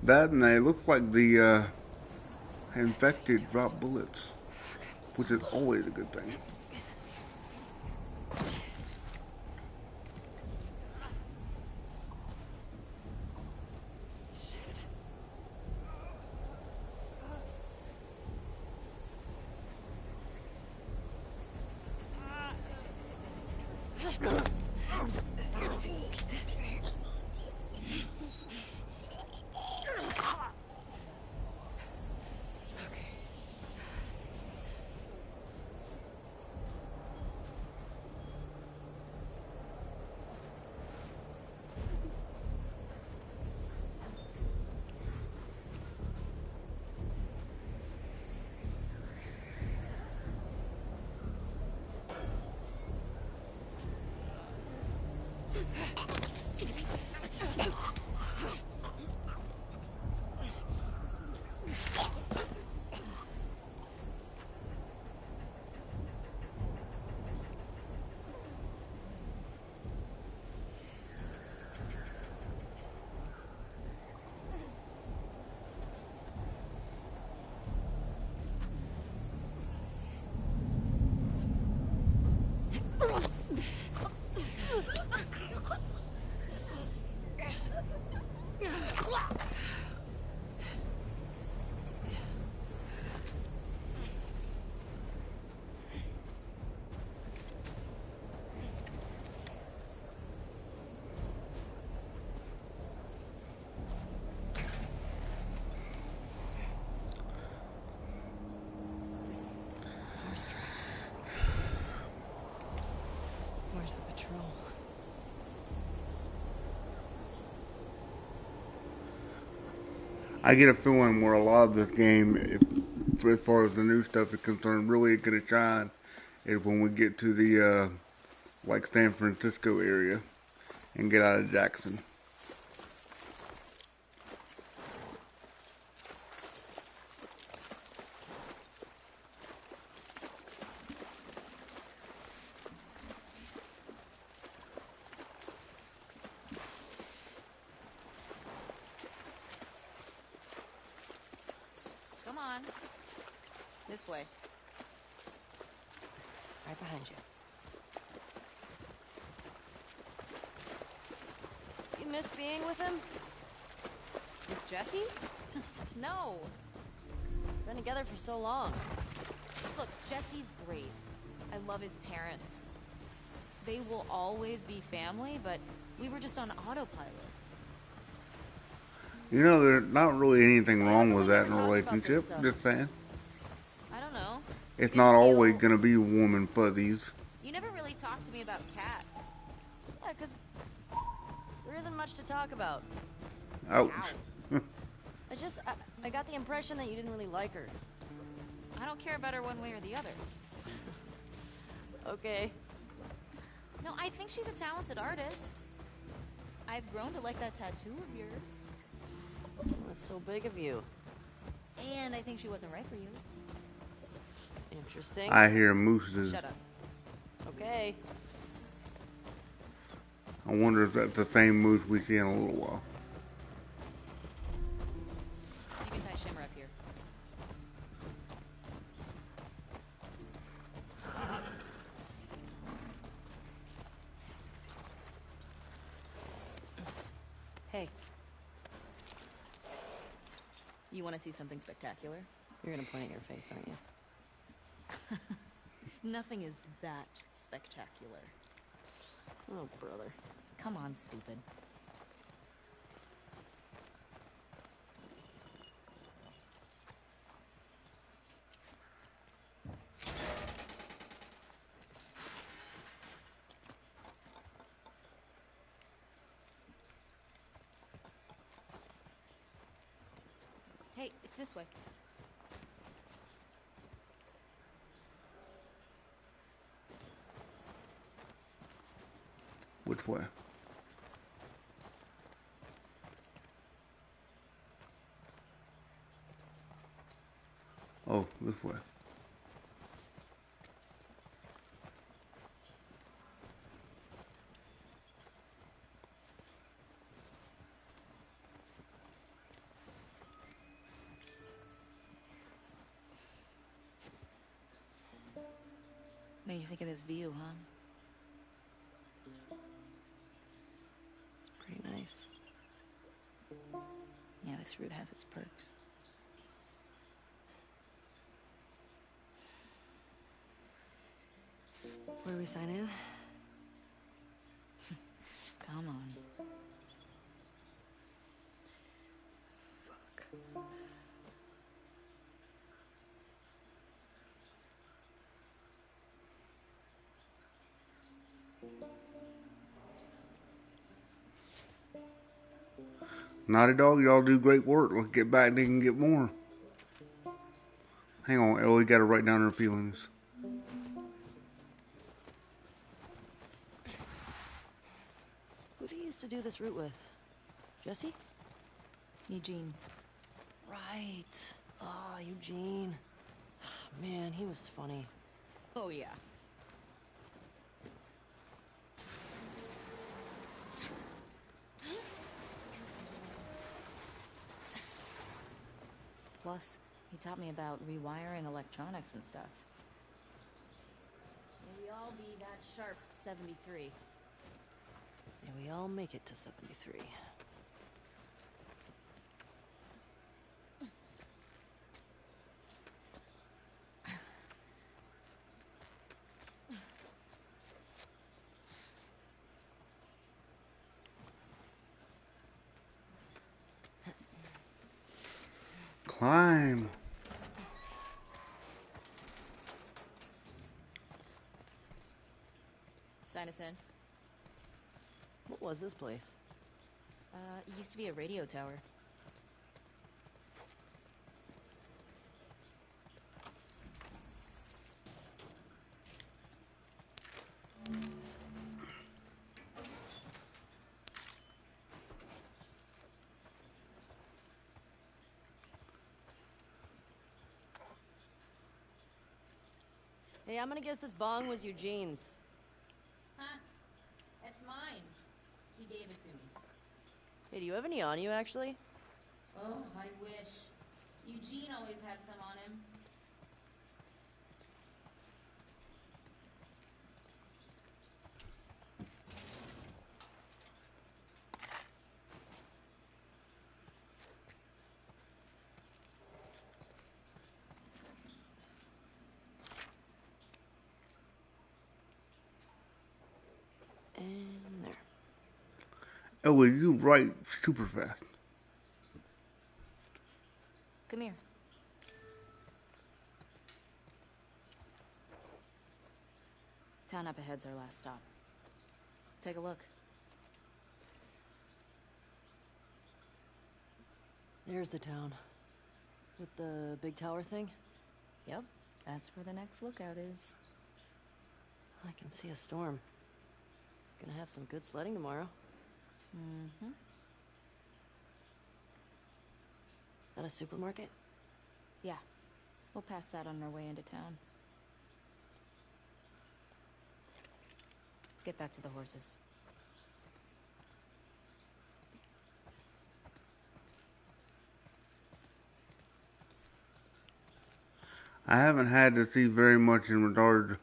That and it looks like the infected drop bullets, which is always a good thing. Where's the patrol? I get a feeling where a lot of this game, as far as the new stuff is concerned, really gonna shine is when we get to the like San Francisco area and get out of Jackson. Come on. This way. Right behind you. You miss being with him? With Jesse? No. Been together for so long. Look, Jesse's great. I love his parents. They will always be family, but we were just on autopilot. You know, there's not really anything wrong with that in a relationship. Just saying. I don't know. It's not always gonna be warm and fuzzies. You never really talked to me about Kat. Yeah, because there isn't much to talk about. Ouch. I got the impression that you didn't really like her. I don't care about her one way or the other. Okay. No, I think she's a talented artist. I've grown to like that tattoo of yours. That's so big of you. And I think she wasn't right for you. Interesting. I hear mooses. Shut up. Okay. I wonder if that's the same moose we see in a little while. You can tie Shimmer up here. Hey. You want to see something spectacular? You're gonna point at your face, aren't you? Nothing is that spectacular. Oh, brother. Come on, stupid. Hey, it's this way. Which way? Oh, this way. What do you think of this view, huh? It's pretty nice. Yeah, this route has its perks. Where do we sign in? Come on. Naughty Dog, y'all do great work. Let's get back and they can get more. Hang on, Ellie got to write down her feelings. Who do you used to do this route with? Jesse? Eugene. Right. Oh, Eugene. Man, he was funny. Oh, yeah. Plus, he taught me about rewiring electronics and stuff. May we all be that sharp at 73. May we all make it to 73. Climb. Sign us in. What was this place? It used to be a radio tower. Hey, I'm gonna guess this bong was Eugene's. Huh? It's mine. He gave it to me. Hey, do you have any on you, actually? Oh, I wish. Eugene always had some on him. And there. Ellie, you write super fast. Come here. Town up ahead's our last stop. Take a look. There's the town. With the big tower thing? Yep, that's where the next lookout is. I can see a storm. Gonna have some good sledding tomorrow. Mm-hmm. At a supermarket? Yeah. We'll pass that on our way into town. Let's get back to the horses. I haven't had to see very much in regard.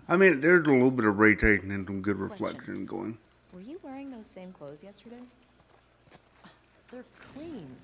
I mean, there's a little bit of rotation and some good Question. reflection going. Were you wearing those same clothes yesterday? They're clean.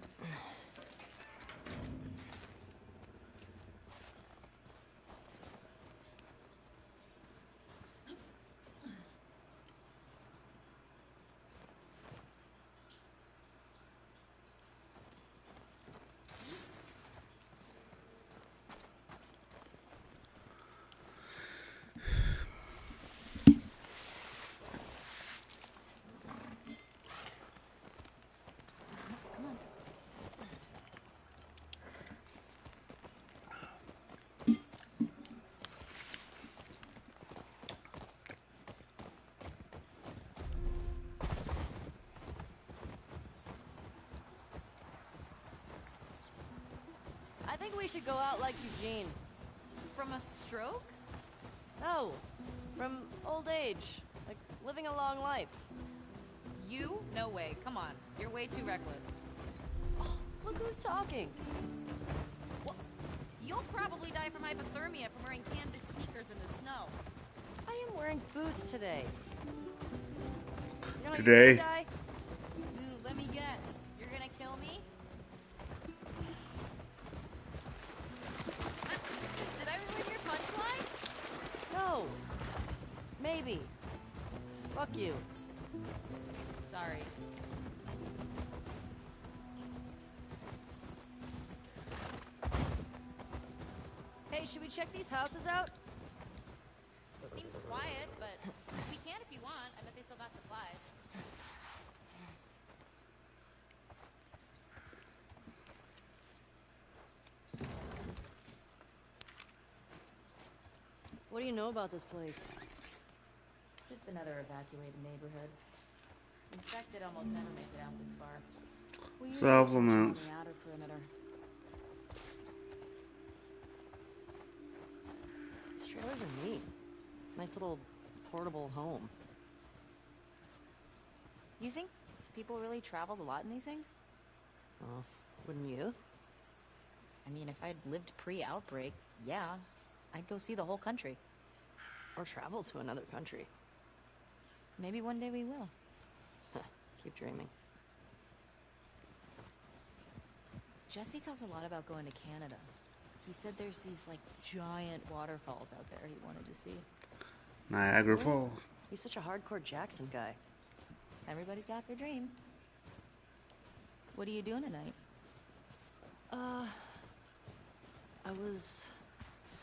I think we should go out like Eugene. From a stroke? No, from old age. Like, living a long life. You? No way. Come on. You're way too reckless. Oh, look who's talking. Well, you'll probably die from hypothermia from wearing canvas sneakers in the snow. I am wearing boots today. You know how Today? you're gonna die? Ooh, let me guess. You're gonna kill me? Did I ruin your punchline? No. Maybe. Fuck you. Sorry. Hey, should we check these houses out? Seems quiet, but we can if you want. I bet they still got supplies. What do you know about this place? Just another evacuated neighborhood. Infected almost never make it out this far. We use Supplements. on the outer perimeter. These trailers are neat. Nice little portable home. You think people really traveled a lot in these things? Well, wouldn't you? I mean, if I'd lived pre-outbreak, yeah, I'd go see the whole country. Or travel to another country. Maybe one day we will. Keep dreaming. Jesse talked a lot about going to Canada. He said there's these, like, giant waterfalls out there he wanted to see. Niagara Falls. He's such a hardcore Jackson guy. Everybody's got their dream. What are you doing tonight? I was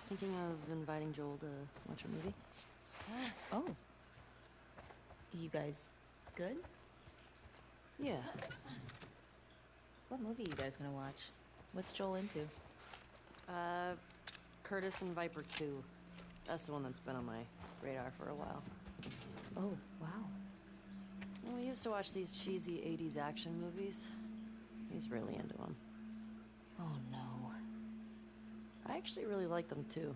thinking of inviting Joel to watch a movie. Oh. You guys good? Yeah. What movie are you guys gonna watch? What's Joel into? Curtis and Viper 2. That's the one that's been on my radar for a while. Oh, wow. Well, we used to watch these cheesy 80s action movies. He's really into them. Oh, no. I actually really like them, too.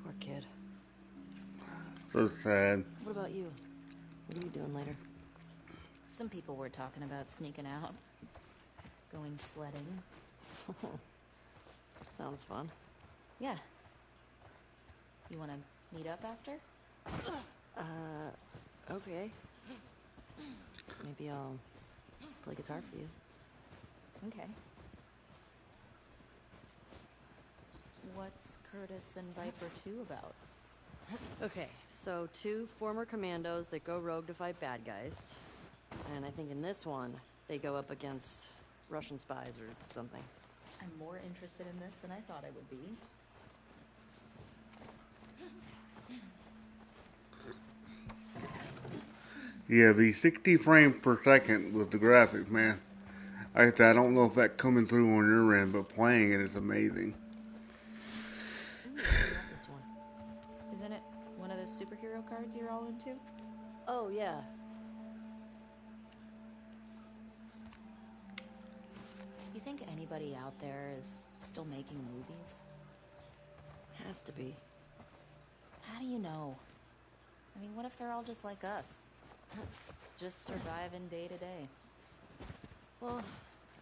Poor kid. So sad. What about you? What are you doing later? Some people were talking about sneaking out. Going sledding. Sounds fun. Yeah. You wanna meet up after? Okay. Maybe I'll play guitar for you. Okay. What's Curtis and Viper 2 about? Okay, so 2 former commandos that go rogue to fight bad guys. And I think in this one, they go up against Russian spies or something. I'm more interested in this than I thought I would be. Yeah, the 60 frames per second with the graphics, man. I don't know if that's coming through on your end, but playing it is amazing. Ooh, I love this one. Isn't it one of those superhero cards you're all into? Oh, yeah. You think anybody out there is still making movies? Has to be. How do you know? I mean, what if they're all just like us? Just surviving day to day. Well,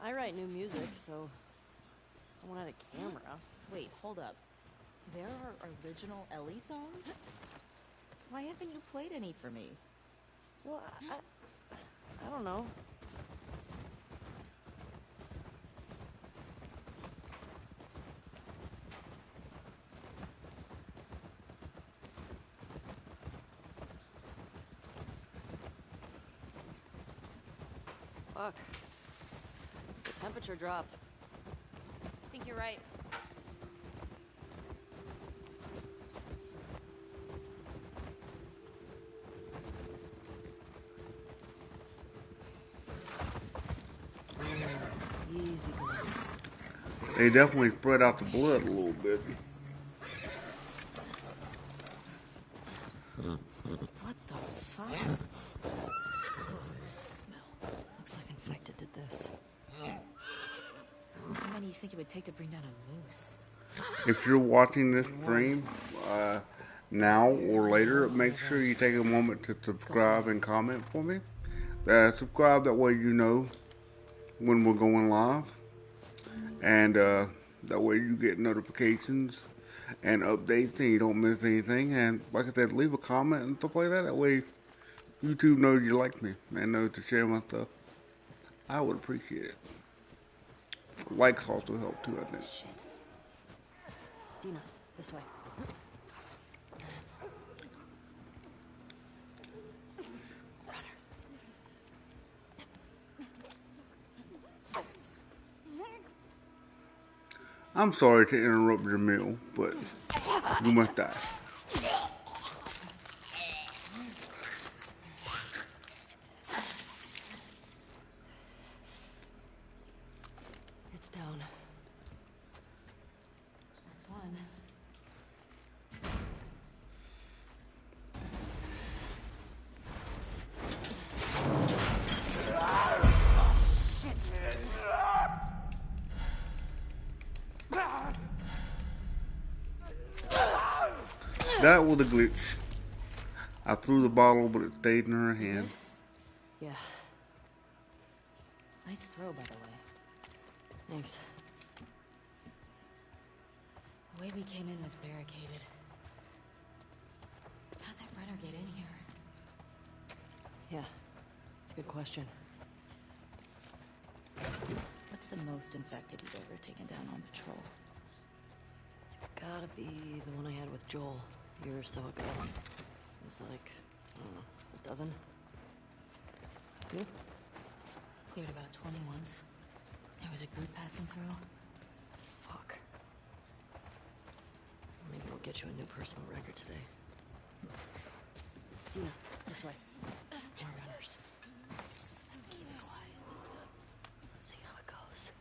I write new music, so someone had a camera. Wait, hold up. There are original Ellie songs? Why haven't you played any for me? Well, I don't know. Fuck. The temperature dropped. I think you're right. Easy going. They definitely spread out the blood a little bit. What the fuck? That smell. Looks like infected did this. How many do you think it would take to bring down a moose? If you're watching this stream now or later, make sure you take a moment to subscribe and comment for me. Subscribe, that way you know when we're going live. And that way you get notifications and updates and you don't miss anything. And like I said, leave a comment and stuff like that. That way YouTube knows you like me and knows to share my stuff. I would appreciate it. Likes also help too, I think. Shit. Dina, this way. I'm sorry to interrupt your meal, but you must die. It's down. That's one. That was a glitch. I threw the bottle, but it stayed in her hand. Yeah. Nice throw, by the way. Thanks. The way we came in was barricaded. How'd that runner get in here? Yeah. It's a good question. What's the most infected you've ever taken down on patrol? It's gotta be the one I had with Joel a year or so ago. It was like, I don't know, a dozen? You? Cleared about 20 once. There was a group passing through. Fuck. Maybe we'll get you a new personal record today. Dina, this way. More runners. Let's keep it quiet. Let's see how it goes.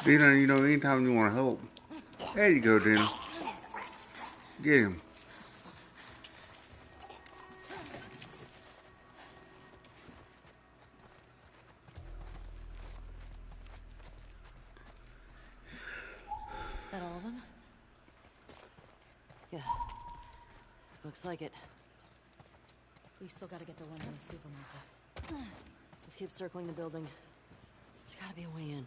Dina, you know, anytime you want to help, there you go, Dina. Get him. That all of them? Yeah. Looks like it. We've still got to get the ones in the supermarket. Let's keep circling the building. There's gotta be a way in.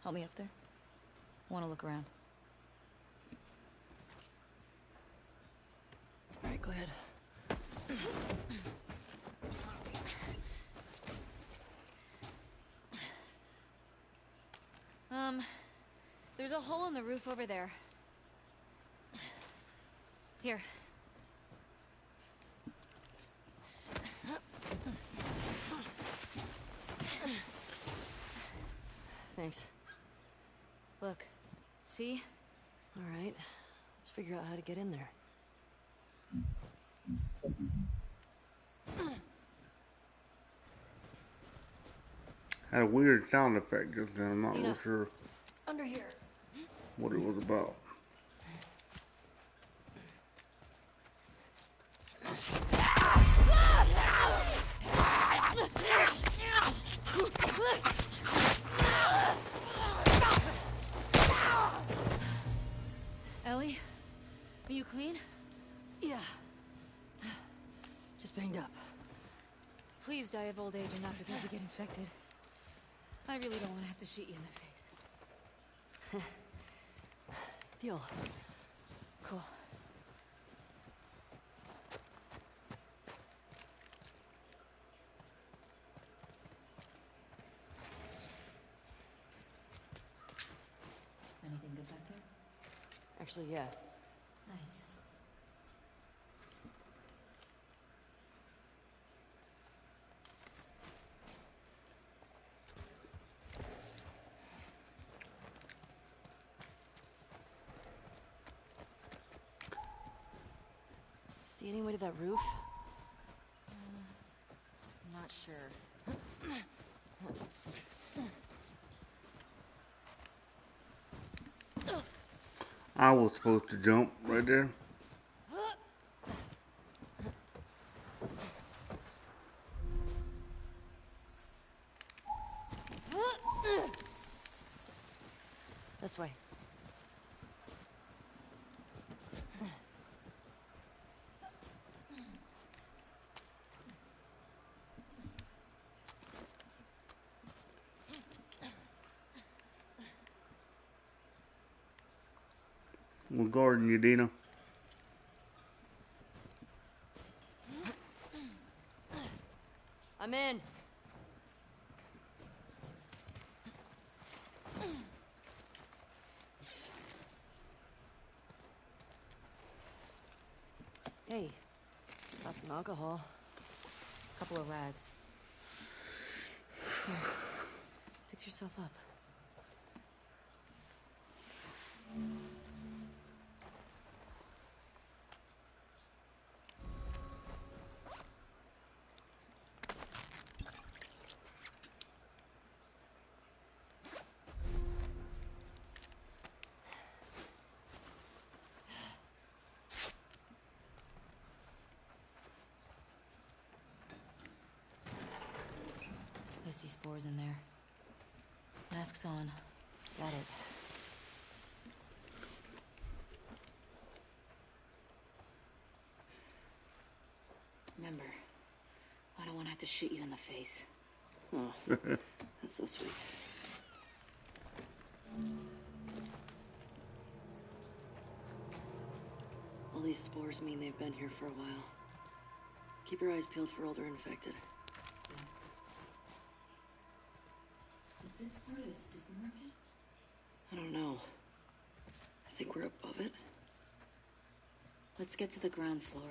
Help me up there. I want to look around. All right, go ahead. There's a hole in the roof over there. Here. Thanks. Look. See? All right. Let's figure out how to get in there. Had a weird sound effect just then. I'm not real sure Under here. what it was about. Ellie? Are you clean? Yeah. Just banged up. Please die of old age and not because you get infected. I really don't want to have to shoot you in the face. Deal. Cool. Anything good back there? Actually, yeah. Nice. See any way to that roof? I'm not sure. I was supposed to jump right there. This way. We're guarding you, Dina. I'm in. Hey, got some alcohol. Couple of rags. Here, fix yourself up. I see spores in there. Mask's on. Got it. Remember, I don't want to have to shoot you in the face. Oh, that's so sweet. All these spores mean they've been here for a while. Keep your eyes peeled for older infected. Is this part of the supermarket? I don't know. I think we're above it. Let's get to the ground floor.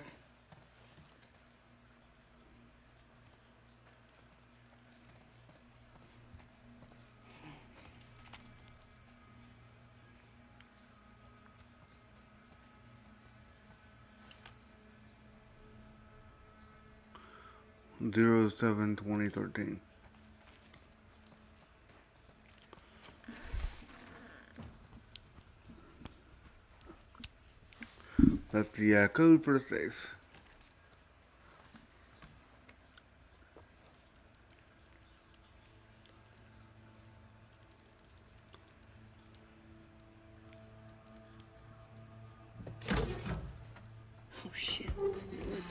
Zero 07-2013. That's the code for the safe. Oh shit. I knew it.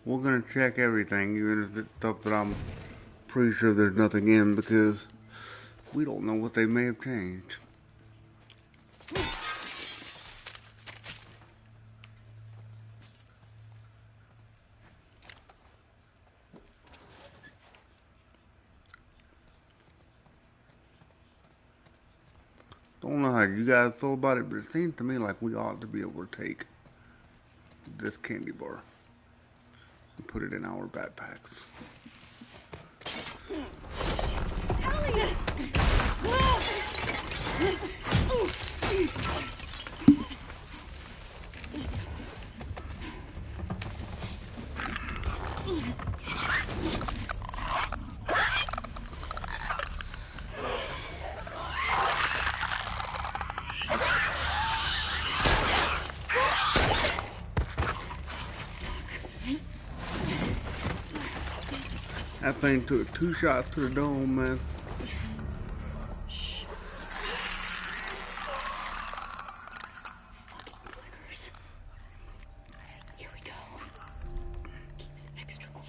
We're gonna check everything, even if it's stuff that I'm pretty sure there's nothing in, because we don't know what they may have changed. Don't know how you guys feel about it, but it seems to me like we ought to be able to take this candy bar and put it in our backpacks. That thing took 2 shots to the dome, man. Here we go. Keep it extra quiet.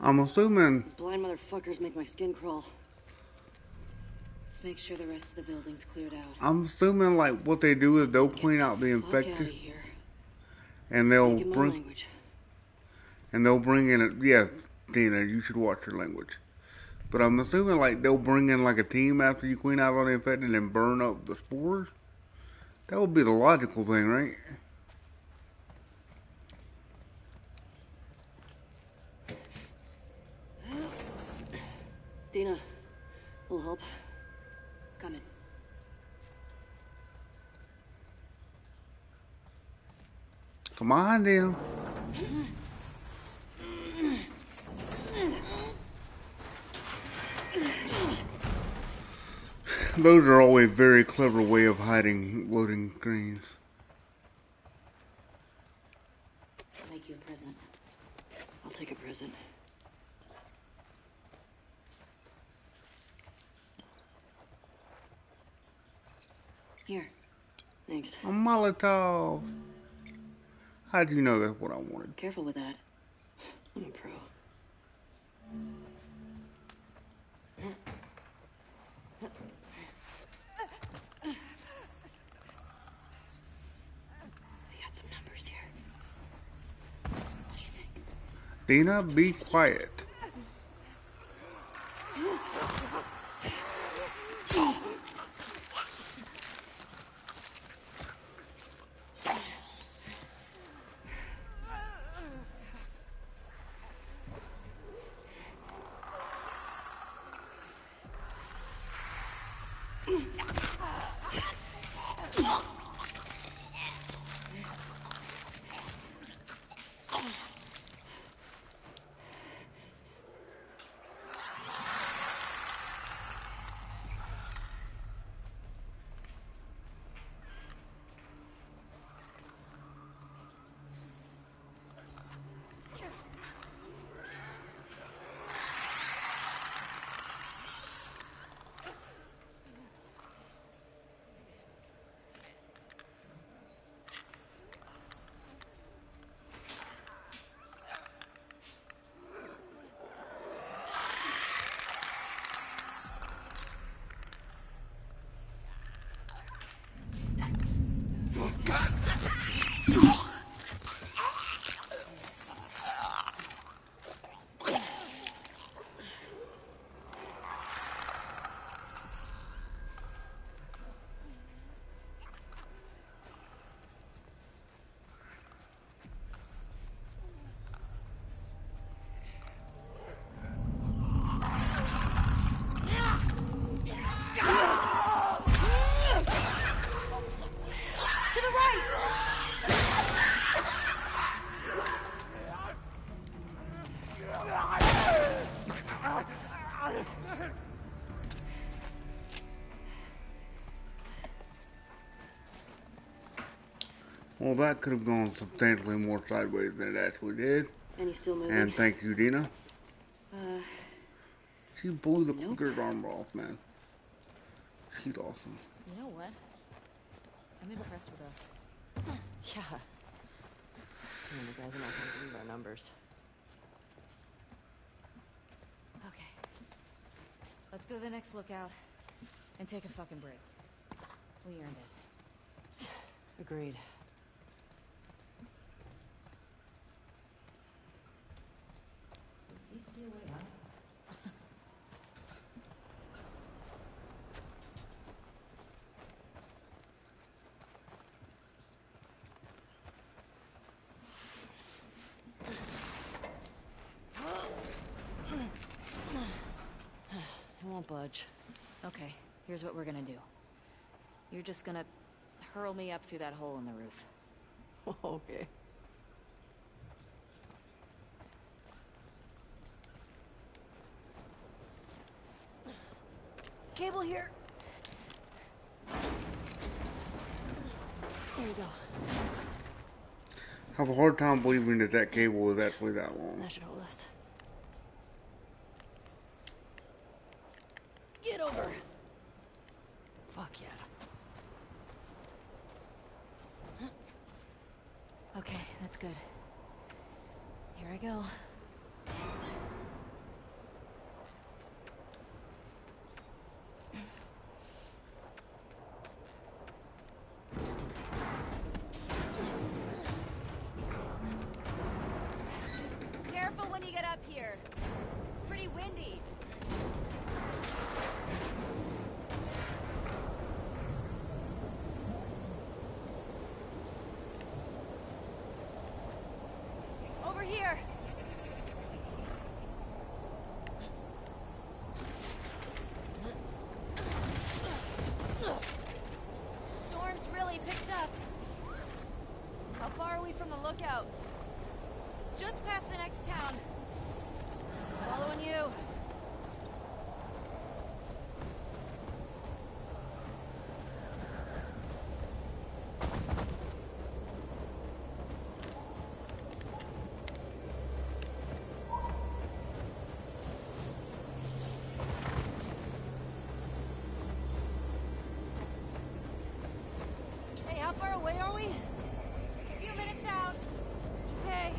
I'm assuming These blind motherfuckers make my skin crawl. Let's make sure the rest of the building's cleared out. like what they do is they'll clean out the Fuck outta infected here. and they'll Speak in my bring language. in it. Yeah, Dina, you should watch your language. But I'm assuming like they'll bring in like a team after you clean out all the infected and burn up the spores. That would be the logical thing, right? Dina, will help. Coming. Come on, Dina. Those are always very clever way of hiding loading screens. I'll make you a present. I'll take a present. Here. Thanks. A Molotov. How'd you know that's what I wanted? Careful with that. I'm a pro. We got some numbers here. What do you think? Dina, be quiet. Well, that could have gone substantially more sideways than it actually did. And he's still moving. And thank you, Dina. Uh, She blew the fucker's armor off, man. She's awesome. You know what? I'm impressed with us. Yeah. I mean, the guys are not going to read our numbers. Okay. Let's go to the next lookout and take a fucking break. We earned it. Agreed. Do you see a way out? It won't budge. Okay, here's what we're gonna do. You're just gonna hurl me up through that hole in the roof. Okay. Cable here. There you go. I have a hard time believing that that cable is actually that long. That should hold us. Get over. Fuck yeah. Okay, that's good. Here I go. Careful when you get up here. It's pretty windy. Over here. Storm's really picked up. How far are we from the lookout? It's just past the next town. Following you. Hey, how far away are we? A few minutes out. Okay.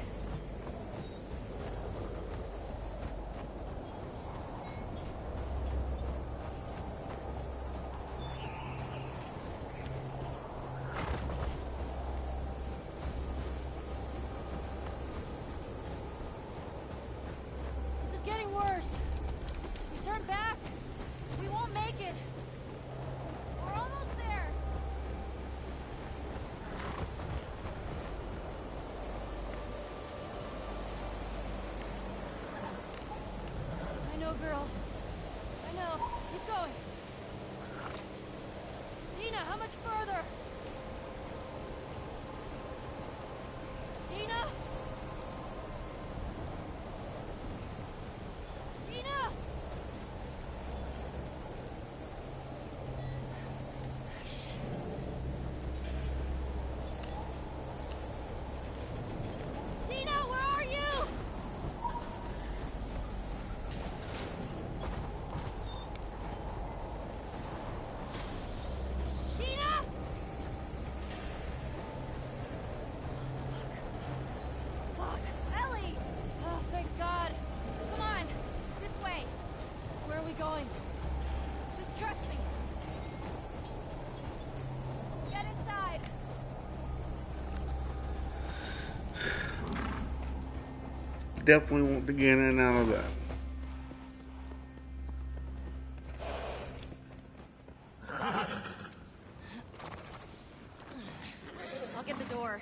This is getting worse. We turn back. We won't make it. We're almost there. I know, girl. I know. Keep going. Dina, how much further? Dina? Dina! Dina, where are you? Dina! Fuck. Ellie! Oh, thank God. Come on. This way. Where are we going? Just trust me. Get inside. Definitely want to get in and out of that. I'll get the door.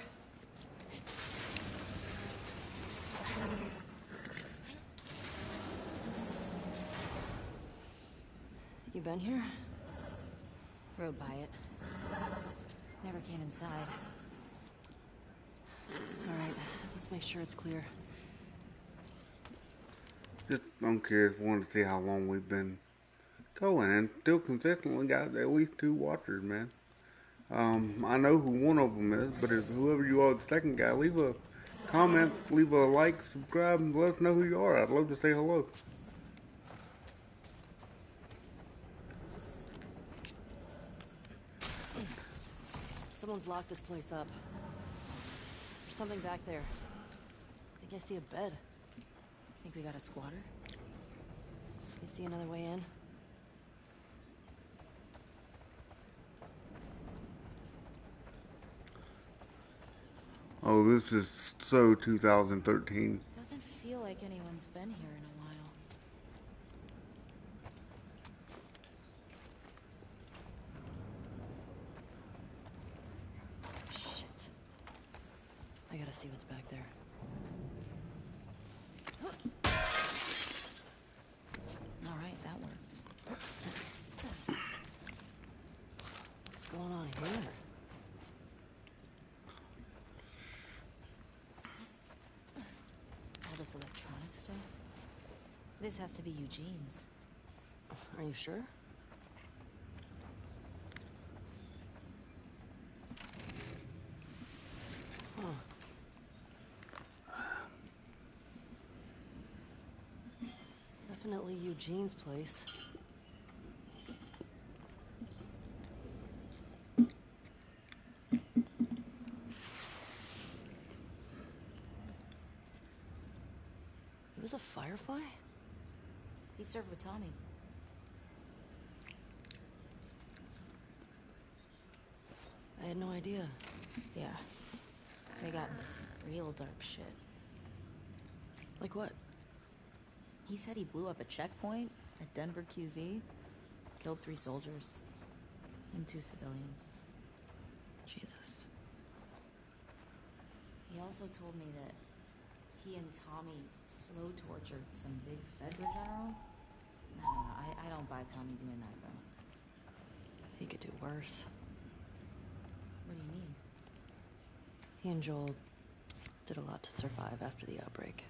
You been here? Rode by it. Never came inside. All right, let's make sure it's clear. Just I'm curious, wanting to see how long we've been going, and still consistently got at least 2 watchers, man. I know who one of them is, but if whoever you are, the second guy, leave a comment, leave a like, subscribe, and let us know who you are. I'd love to say hello. Someone's locked this place up. There's something back there. I think I see a bed. Think we got a squatter? You see another way in? Oh, this is so 2013. Doesn't feel like anyone's been here in a while. Shit. I gotta see what's back there. All right, that works. What's going on here? All this electronic stuff? This has to be Eugene's. Are you sure? Huh. Definitely Eugene's place. It was a firefly? He served with Tommy. I had no idea. Yeah. They got into some real dark shit. Like what? He said he blew up a checkpoint at Denver QZ, killed 3 soldiers, and 2 civilians. Jesus. He also told me that he and Tommy slow tortured some big federal general. I don't know. I don't buy Tommy doing that, though. He could do worse. What do you mean? He and Joel did a lot to survive after the outbreak.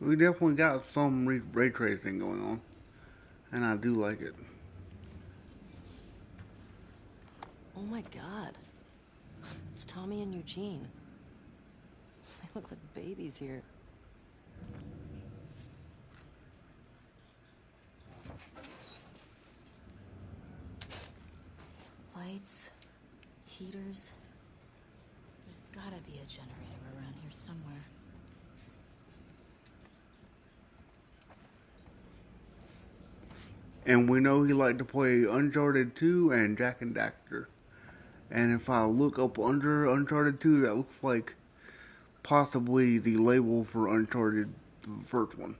We definitely got some ray tracing going on, and I do like it. Oh my god. It's Tommy and Eugene. They look like babies here. Lights, heaters. There's gotta be a generator around here somewhere. And we know he liked to play Uncharted 2 and Jak and Daxter. And if I look up under Uncharted 2, that looks like possibly the label for Uncharted, the first one.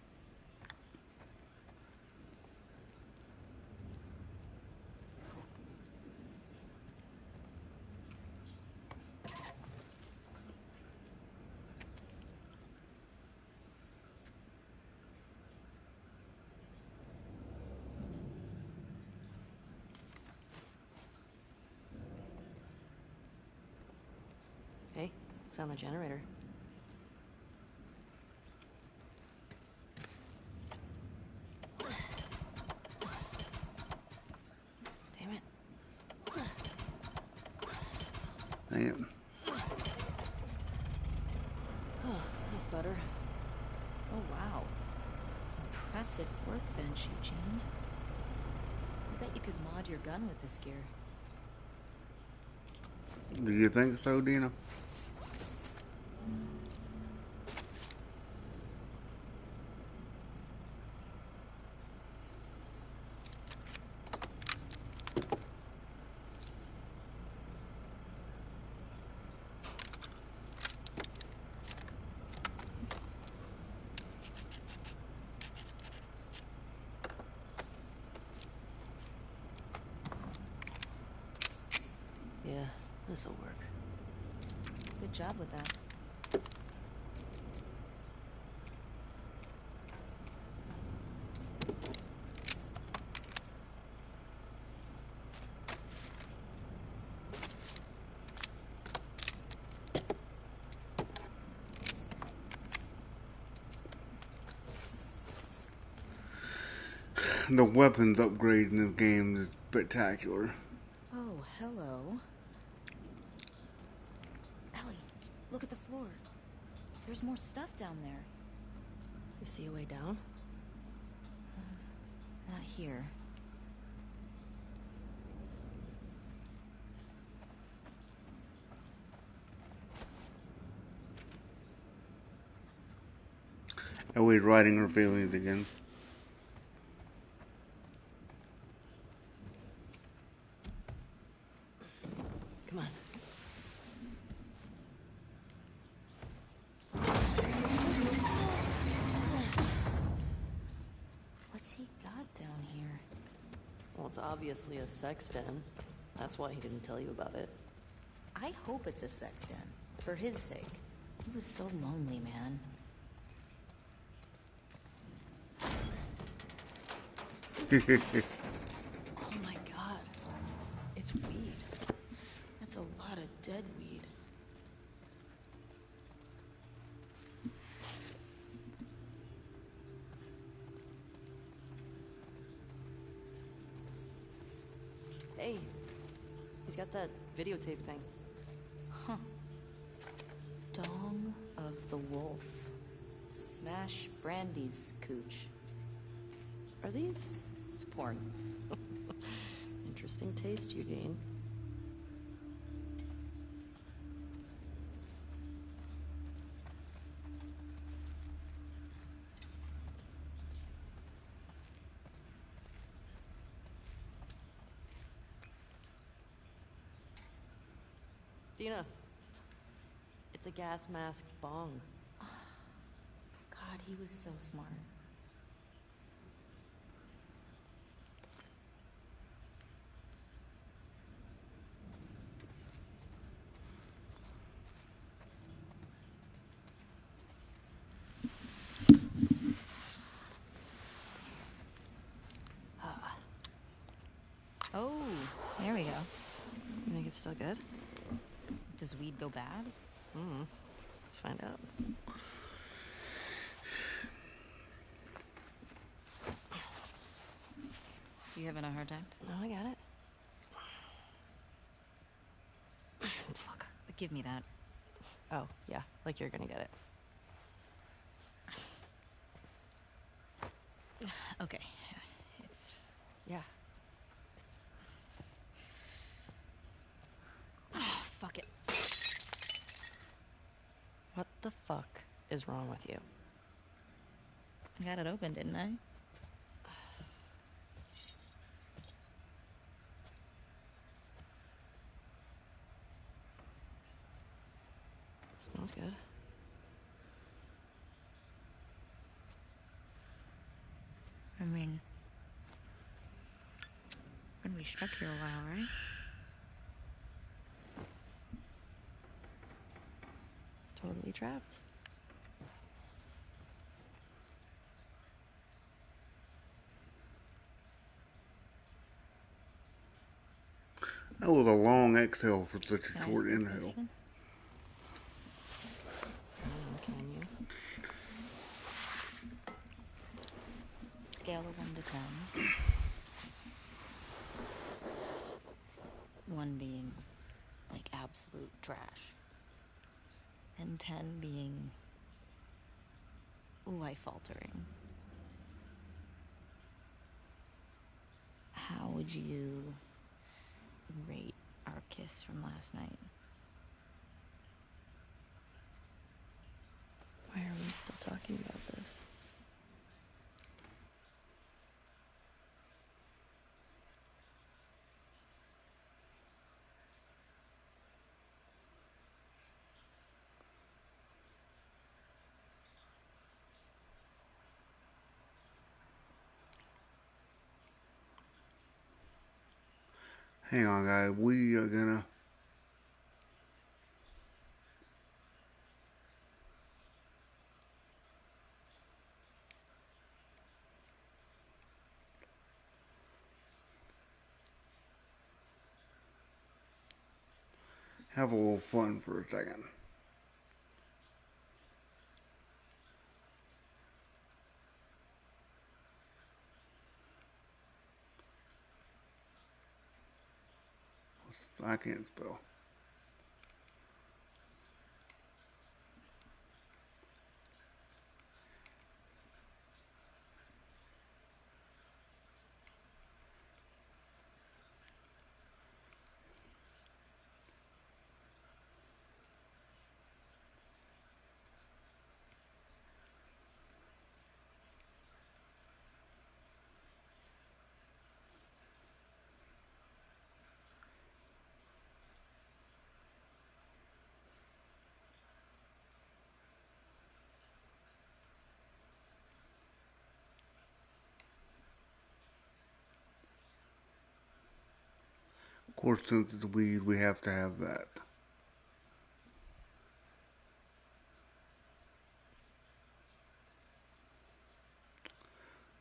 Hey, found the generator. Damn it. Damn. Oh, that's better. Oh, wow. Impressive workbench, Eugene. I bet you could mod your gun with this gear. Do you think so, Dina? This'll work. Good job with that. The weapons upgrade in this game is spectacular. Oh, hello. Ellie, look at the floor. There's more stuff down there. You see a way down? Not here. Ellie's writing her feelings again. Come on. What's he got down here? Well, it's obviously a sex den. That's why he didn't tell you about it. I hope it's a sex den. For his sake. He was so lonely, man. Oh my god. It's weed. That's a lot of dead weed. Hey, he's got that videotape thing. Huh. Dong of the Wolf. Smash Brandy's cooch. Are these? It's porn. Interesting taste, Eugene. Dina, it's a gas mask bong. God, he was so smart. Oh, there we go. You think it's still good? Does weed go bad? Let's find out. You having a hard time? No, I got it. Fuck. Give me that. Oh, yeah, like you're gonna get it. Okay. It's... Yeah. Oh, fuck it. What the fuck is wrong with you? I got it open, didn't I? Smells good. I mean... Gonna be stuck here a while, right? Totally trapped. That was a long exhale for such a Can I short smoke inhale. this one? Can you? Scale of 1 to 10. 1 being, like, absolute trash. And 10 being life-altering. How would you rate our kiss from last night? Why are we still talking about this? Hang on, guys. We are gonna have a little fun for a second. I can't spell. Of course, since it's weed, we have to have that.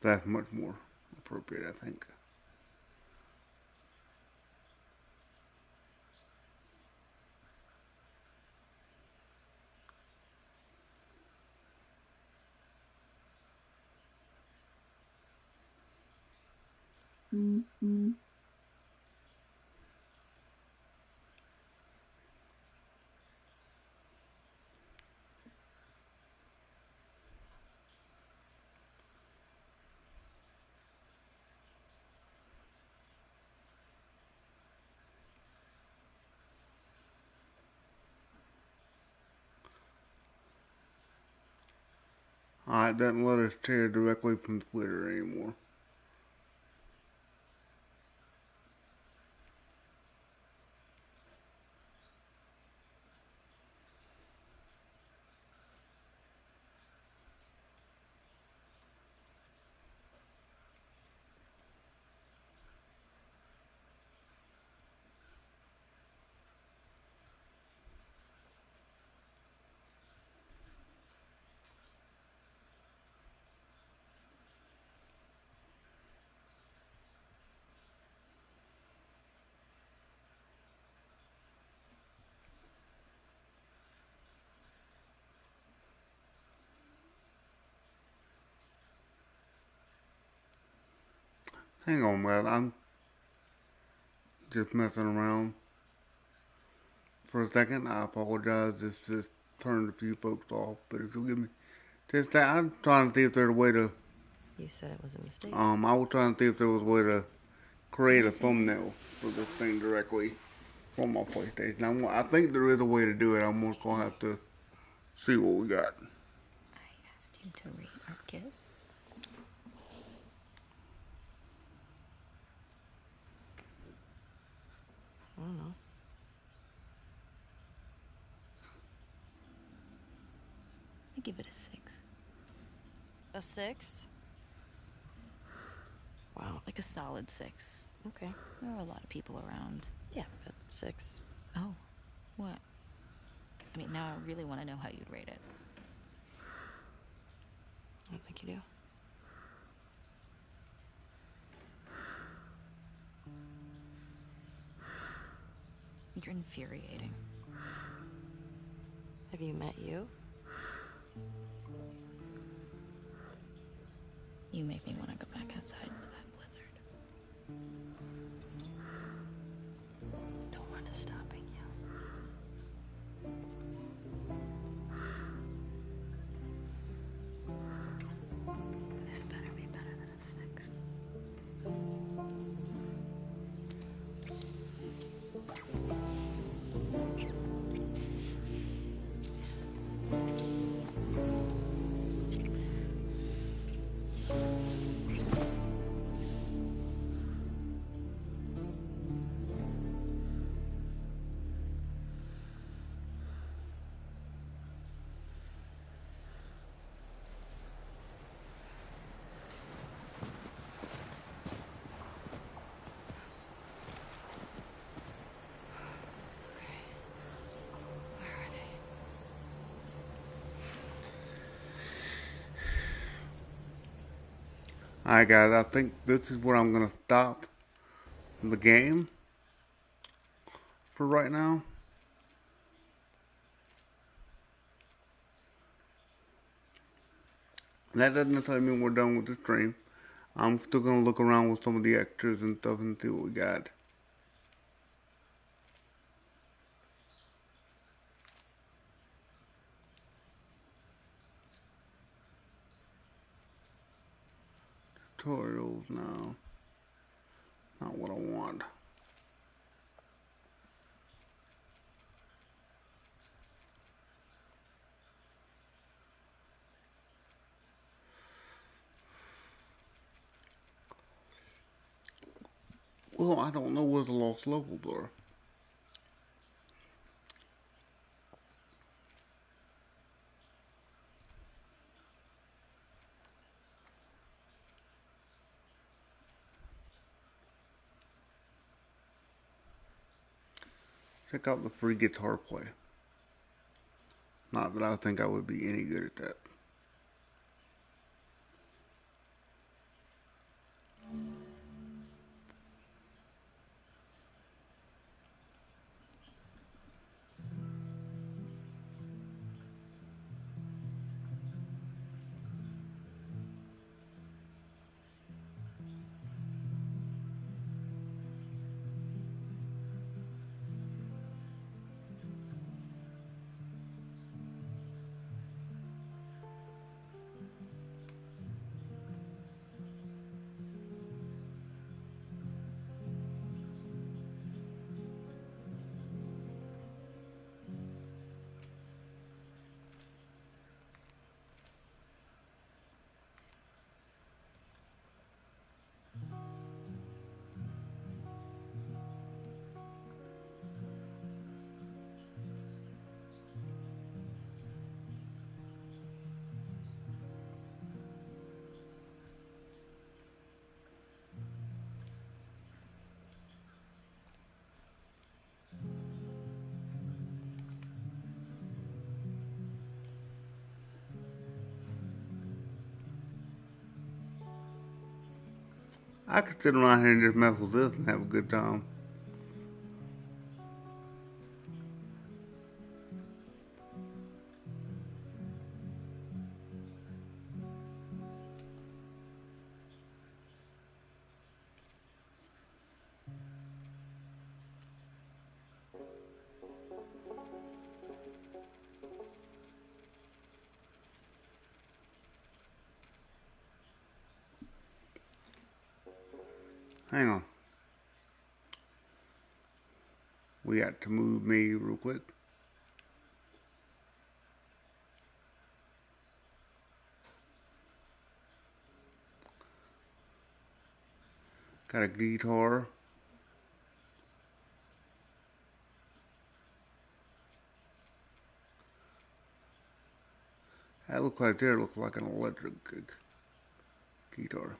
That's much more appropriate, I think. It doesn't let us tear directly from Twitter anymore. Hang on, man. I'm just messing around for a second. I apologize if this turned a few folks off, but if you'll give me just that, I'm trying to see if there's a way to. You said it was a mistake. I was trying to see if there was a way to create a thumbnail for this thing directly from my PlayStation. I think there is a way to do it. I'm just gonna have to see what we got. I asked you to rate our kiss. I don't know. I give it a 6. A 6? Wow. Like a solid 6. Okay. There were a lot of people around. Yeah, but 6. Oh, what? I mean, now I really want to know how you'd rate it. I don't think you do. You're infuriating. Have you met you? You make me want to go back outside into that blizzard. Don't want to stopping you. This better be better than a 6. Alright, guys, I think this is where I'm gonna stop the game for right now. That doesn't necessarily mean we're done with the stream. I'm still gonna look around with some of the extras and stuff and see what we got. Tutorials now. Not what I want. Well, I don't know where the lost levels are. Check out the free guitar play. Not that I think I would be any good at that. I could sit around here and just mess with this and have a good time. Hang on. We got to move me real quick. Got a guitar. That looks like there looks like an electric guitar.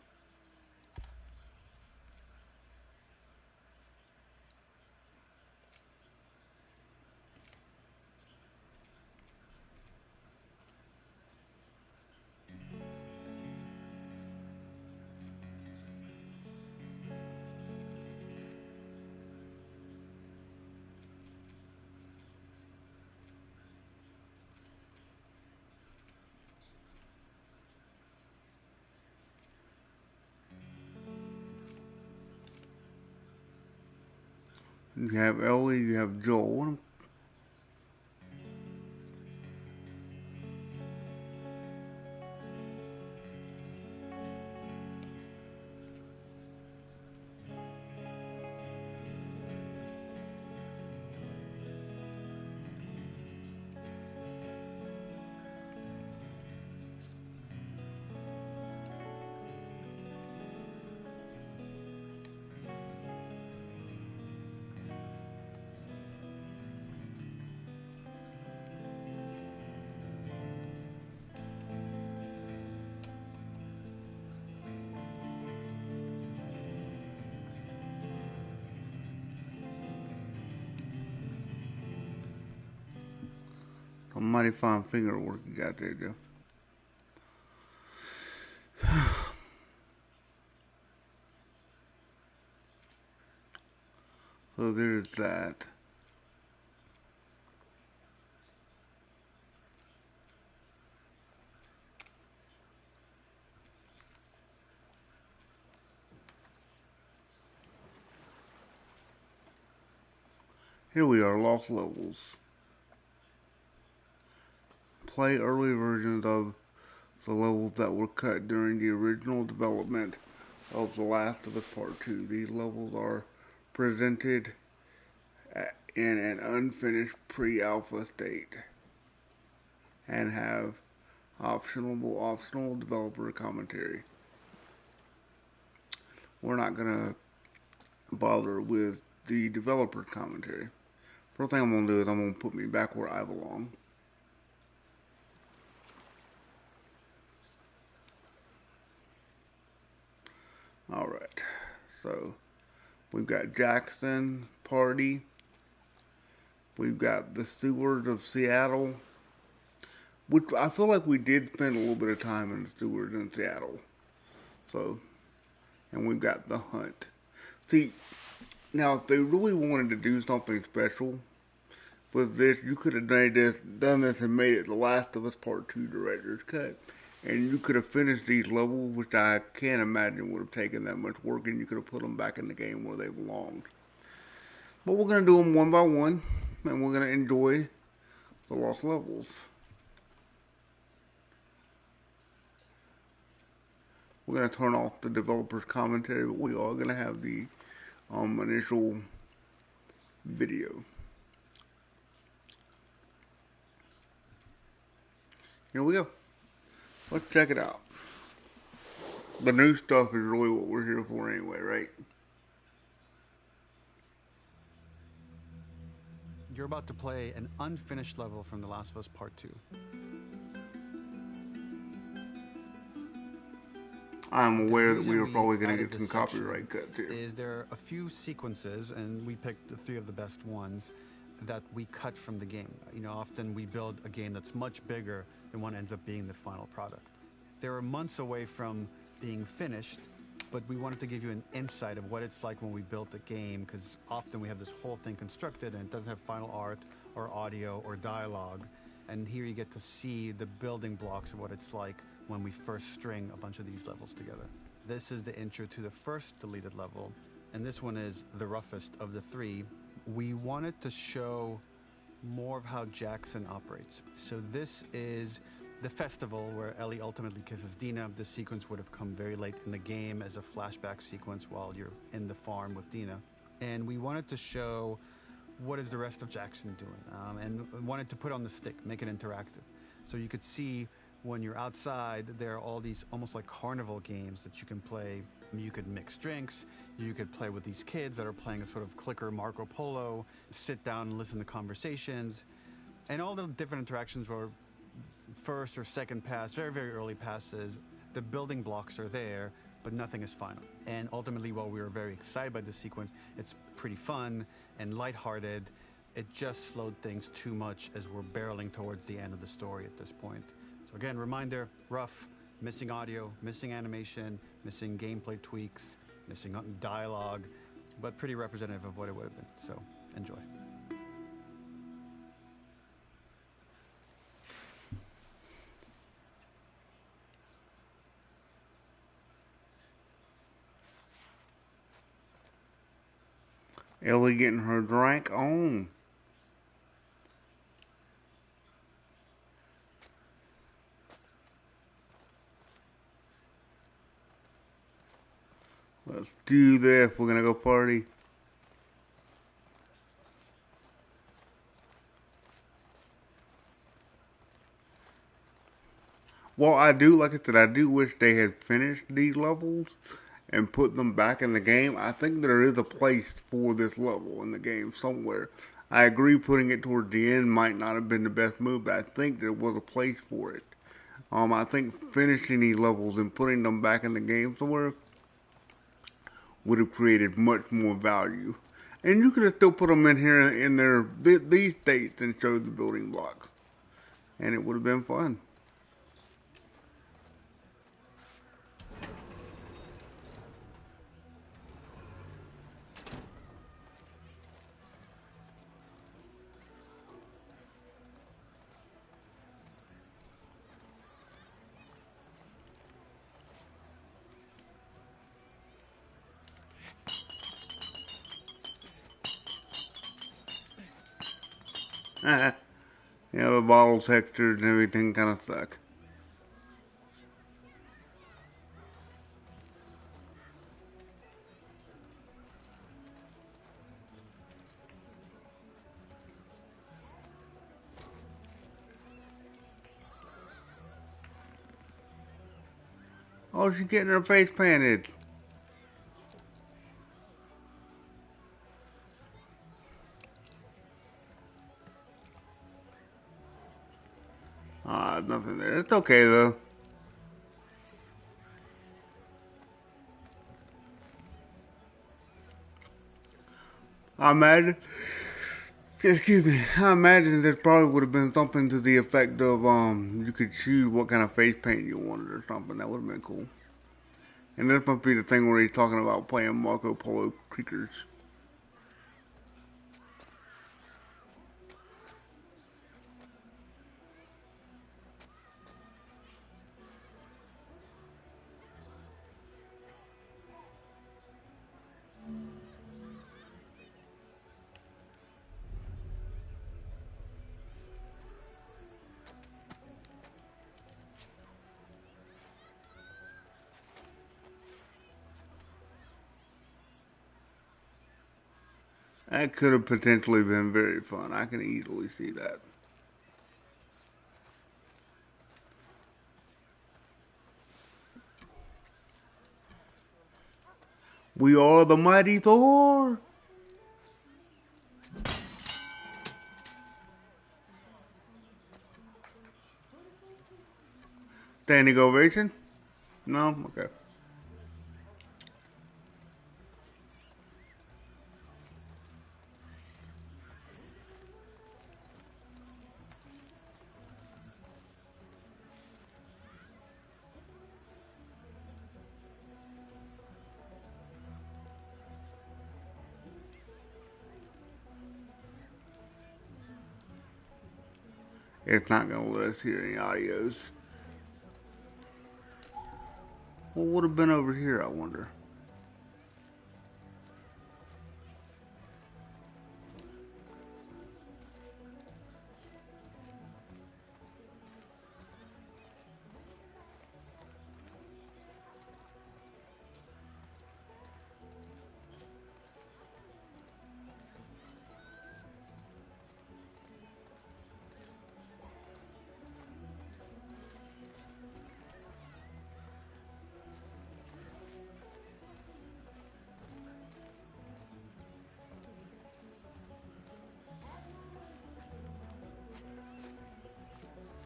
You have Ellie, you have Joel. Some mighty fine finger work you got there, Joe. So there's that. Here we are, Lost Levels. Play early versions of the levels that were cut during the original development of The Last of Us Part 2. These levels are presented in an unfinished pre-alpha state and have optional developer commentary. We're not gonna bother with the developer commentary. First thing I'm gonna do is I'm gonna put me back where I belong. Alright, so we've got Jackson Party. We've got the Stewards of Seattle, which I feel like we did spend a little bit of time in the Stewards in Seattle. So, and we've got the Hunt. See, now if they really wanted to do something special with this, you could have done this and made it The Last of Us Part 2 Director's Cut. And you could have finished these levels, which I can't imagine would have taken that much work, and you could have put them back in the game where they belonged. But we're going to do them one by one, and we're going to enjoy the Lost Levels. We're going to turn off the developer's commentary, but we are going to have the initial video. Here we go. Let's check it out. The new stuff is really what we're here for anyway, right? You're about to play an unfinished level from The Last of Us Part 2. I'm aware that we are reason probably going to added get some this section copyright cuts here. Is there a few sequences, and we picked the 3 of the best ones, that we cut from the game. You know, often we build a game that's much bigger than what ends up being the final product. They were months away from being finished, but we wanted to give you an insight of what it's like when we built a game, because often we have this whole thing constructed and it doesn't have final art or audio or dialogue. And here you get to see the building blocks of what it's like when we first string a bunch of these levels together. This is the intro to the first deleted level, and this one is the roughest of the 3. We wanted to show more of how Jackson operates. So this is the festival where Ellie ultimately kisses Dina. This sequence would have come very late in the game as a flashback sequence while you're in the farm with Dina. And we wanted to show what is the rest of Jackson doing, and wanted to put on the stick, make it interactive. So you could see when you're outside, there are all these almost like carnival games that you can play. You could mix drinks, you could play with these kids that are playing a sort of clicker Marco Polo, sit down and listen to conversations. And all the different interactions were first or second pass, very, very early passes. The building blocks are there, but nothing is final. And ultimately, while we were very excited by this sequence, it's pretty fun and lighthearted. It just slowed things too much as we're barreling towards the end of the story at this point. So again, reminder, rough, missing audio, missing animation, missing gameplay tweaks, missing dialogue, but pretty representative of what it would have been. So enjoy. Ellie getting her drink on. Let's do this. We're gonna go party. Well, like I said, I do wish they had finished these levels and put them back in the game. I think there is a place for this level in the game somewhere. I agree putting it toward the end might not have been the best move, but I think there was a place for it. I think finishing these levels and putting them back in the game somewhere would have created much more value. And you could have still put them in here in these states and showed the building blocks. And it would have been fun. Yeah, the bottle textures and everything kind of suck. Oh, she's getting her face painted. Ah, nothing there. It's okay though. I imagine, excuse me, I imagine there probably would have been something to the effect of, you could choose what kind of face paint you wanted or something. That would have been cool. And this must be the thing where he's talking about playing Marco Polo Creekers. That could have potentially been very fun. I can easily see that. We are the mighty Thor. Standing ovation? No? Okay. It's not going to let us hear any audios. What would have been over here, I wonder?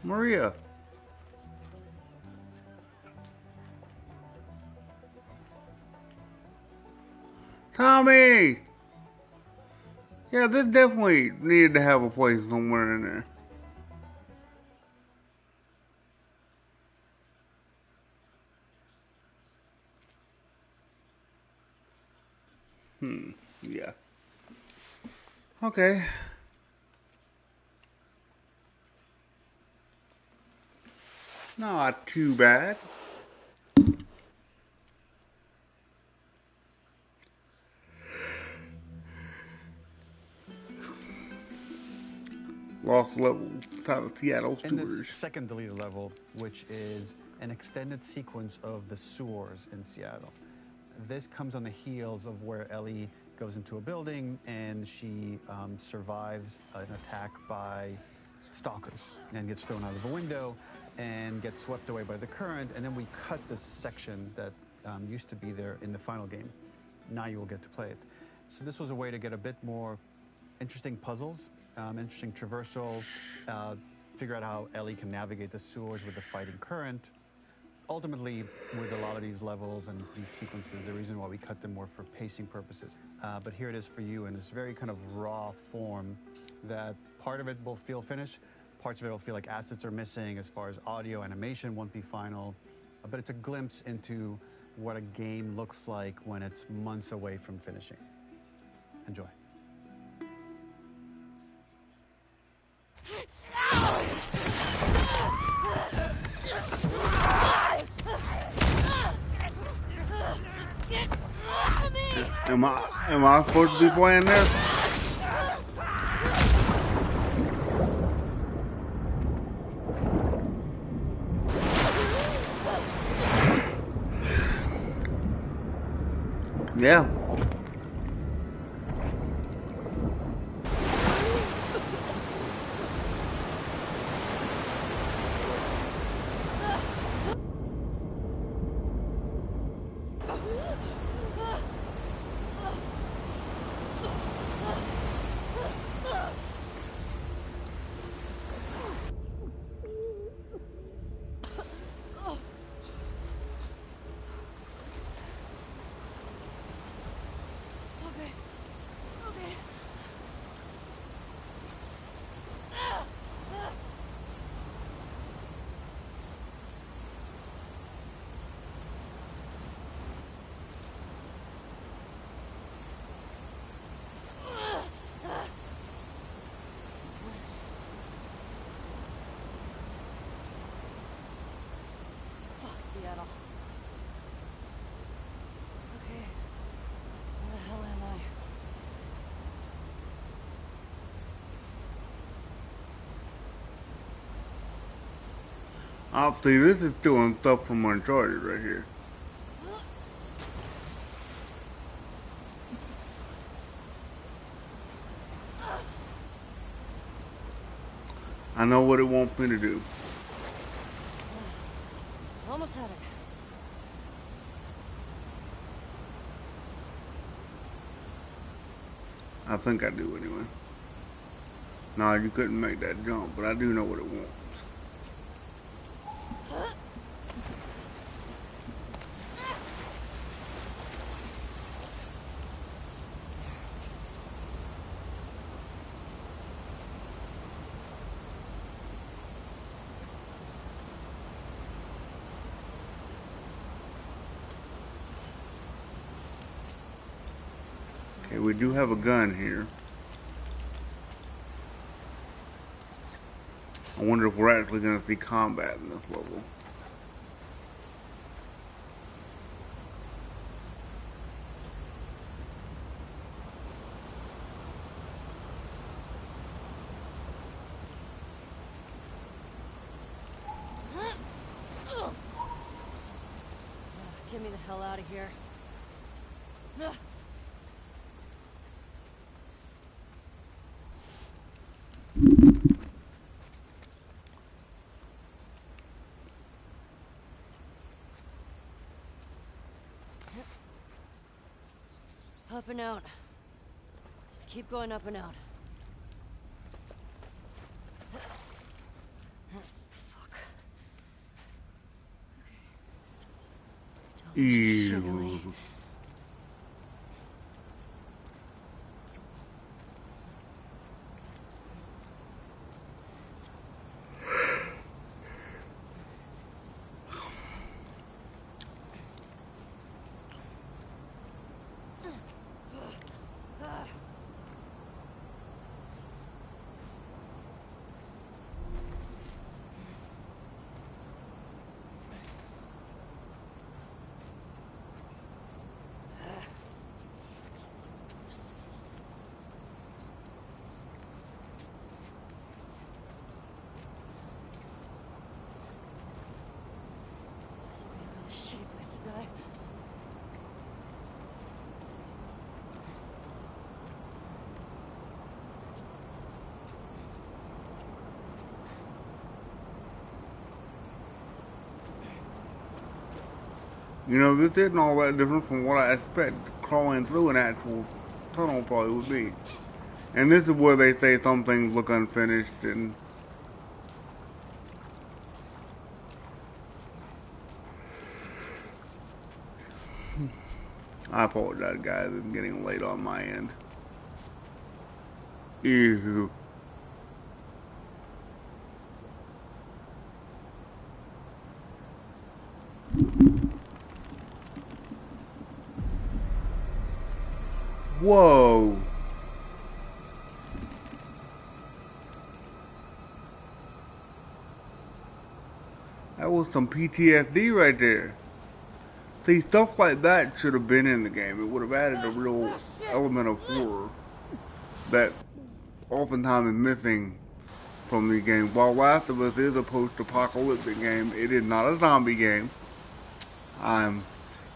Maria. Tommy! Yeah, this definitely needed to have a place somewhere in there. Yeah. Okay. Not too bad. Lost level out of Seattle In this sewers. second deleted level, which is an extended sequence of the sewers in Seattle. This comes on the heels of where Ellie goes into a building and she survives an attack by stalkers and gets thrown out of a window and gets swept away by the current. And then we cut this section that used to be there in the final game. Now you will get to play it. So this was a way to get a bit more interesting puzzles, interesting traversal, figure out how Ellie can navigate the sewers with the fighting current. Ultimately, with a lot of these levels and these sequences, the reason why we cut them more for pacing purposes. But here it is for you in this very kind of raw form that part of it will feel finished, parts of it will feel like assets are missing as far as audio, animation won't be final, but it's a glimpse into what a game looks like when it's months away from finishing. Enjoy. Am I supposed to be playing this? Yeah. Fuck, Seattle. Okay. Where the hell am I? Obviously, this is doing stuff from Uncharted right here. I know what it wants me to do. Almost had it. I think I do anyway. No, you couldn't make that jump, but I do know what it wants. Okay, we do have a gun here. I wonder if we're actually going to see combat in this level. Get me the hell out of here. Up and out. Just keep going up and out. Ew. Shitty place to die. You know, this isn't all that different from what I expect crawling through an actual tunnel probably would be. And this is where they say some things look unfinished and... I apologize, guys. It's getting late on my end. Ew. Whoa. That was some PTSD right there. See, stuff like that should have been in the game. It would have added a real element of horror that oftentimes is missing from the game. While Last of Us is a post-apocalyptic game, it is not a zombie game. I'm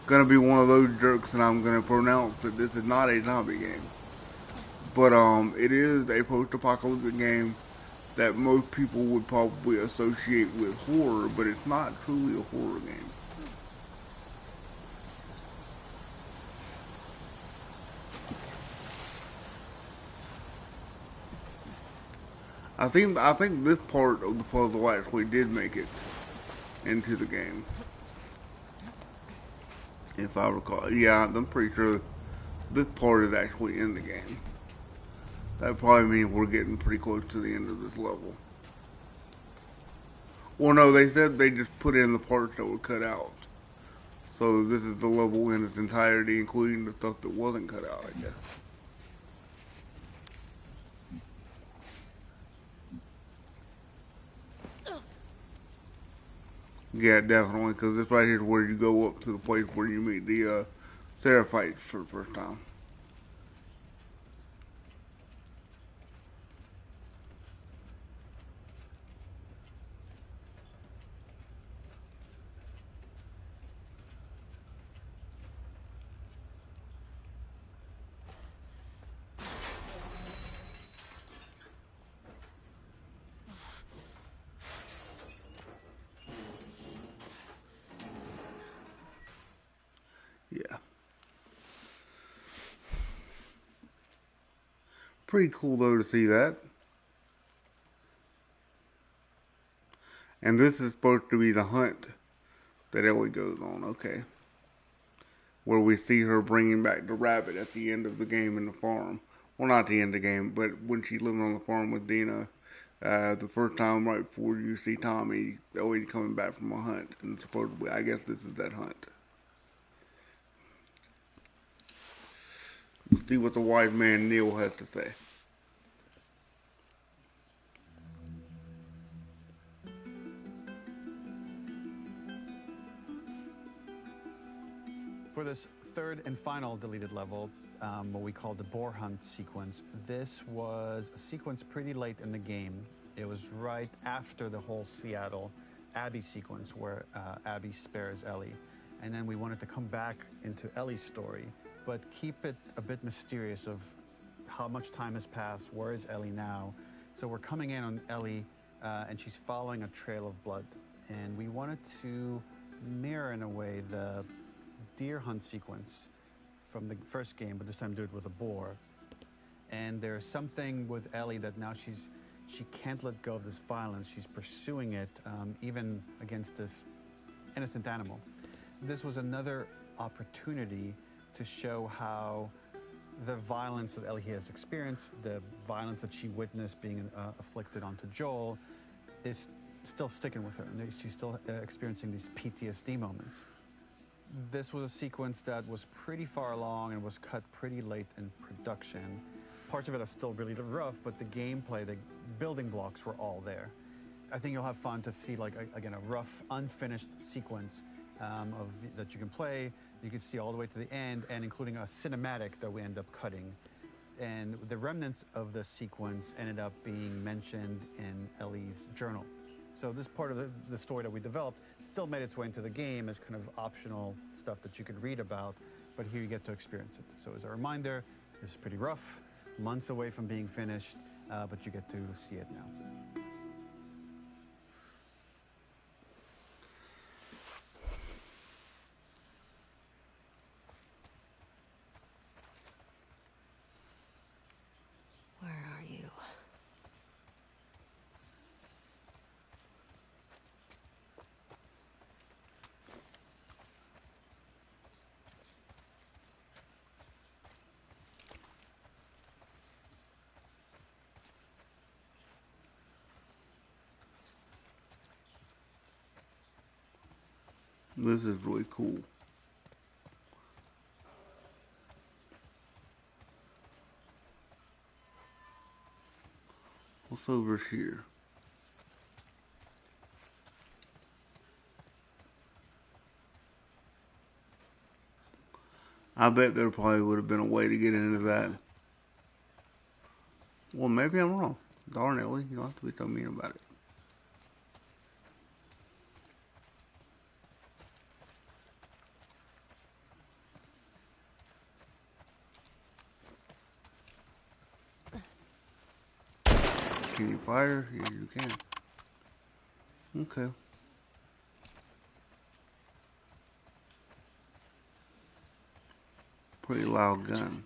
gonna be one of those jerks, and I'm gonna pronounce that this is not a zombie game. But it is a post-apocalyptic game that most people would probably associate with horror, but it's not truly a horror game. I think this part of the puzzle actually did make it into the game, if I recall. Yeah, I'm pretty sure this part is actually in the game. That probably means we're getting pretty close to the end of this level. Well, no, they said they just put in the parts that were cut out. So this is the level in its entirety, including the stuff that wasn't cut out, I guess. Yeah, definitely, because this right here is where you go up to the place where you meet the Seraphites for the first time. Yeah. Pretty cool, though, to see that. And this is supposed to be the hunt that Ellie goes on, okay. Where we see her bringing back the rabbit at the end of the game in the farm. Well, not the end of the game, but when she's living on the farm with Dina, the first time right before you see Tommy, Ellie coming back from a hunt. And supposedly, I guess this is that hunt. Let's see what the wise man Neil has to say. For this third and final deleted level, what we call the boar hunt sequence, this was a sequence pretty late in the game. It was right after the whole Seattle Abby sequence where Abby spares Ellie. And then we wanted to come back into Ellie's story, but keep it a bit mysterious of how much time has passed, where is Ellie now. So we're coming in on Ellie, and she's following a trail of blood. And we wanted to mirror, in a way, the deer hunt sequence from the first game, but this time do it with a boar. And there's something with Ellie that now she can't let go of this violence. She's pursuing it, even against this innocent animal. This was another opportunity to show how the violence that Ellie has experienced, the violence that she witnessed being afflicted onto Joel, is still sticking with her, and she's still experiencing these PTSD moments. This was a sequence that was pretty far along and was cut pretty late in production. Parts of it are still really rough, but the gameplay, the building blocks were all there. I think you'll have fun to see, like, again, a rough, unfinished sequence that you can play. You can see all the way to the end, and including a cinematic that we end up cutting. And the remnants of the sequence ended up being mentioned in Ellie's journal. So this part of the story that we developed still made its way into the game as kind of optional stuff that you could read about, but here you get to experience it. So as a reminder, this is pretty rough, months away from being finished, but you get to see it now. Where are you? This is really cool. What's over here? I bet there probably would have been a way to get into that. Well, maybe I'm wrong. Darn, Ellie, you don't have to be so mean about it. Can you fire? Yeah, you can. Okay. Pretty loud gun.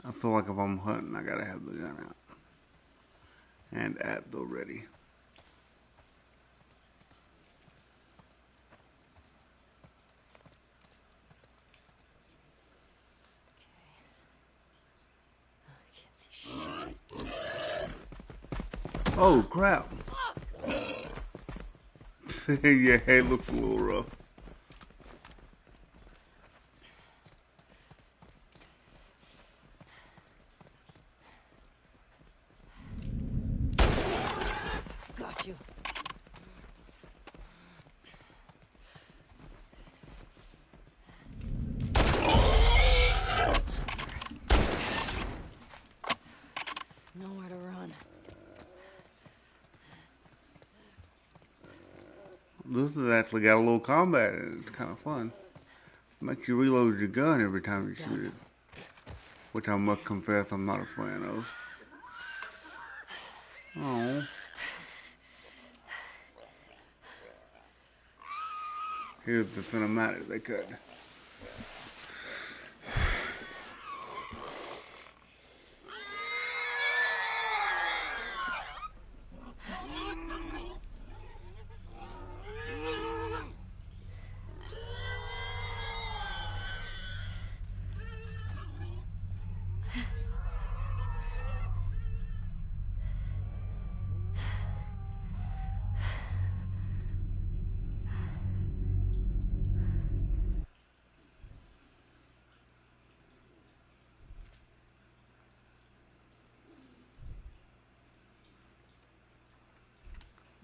I feel like if I'm hunting, I gotta have the gun out and at the ready. Oh crap! Yeah, it looks a little rough. Got you. Nowhere to run. This has actually got a little combat in it. It's kind of fun. Makes you reload your gun every time you shoot it, which I must confess I'm not a fan of. Oh. Here's the cinematic they cut.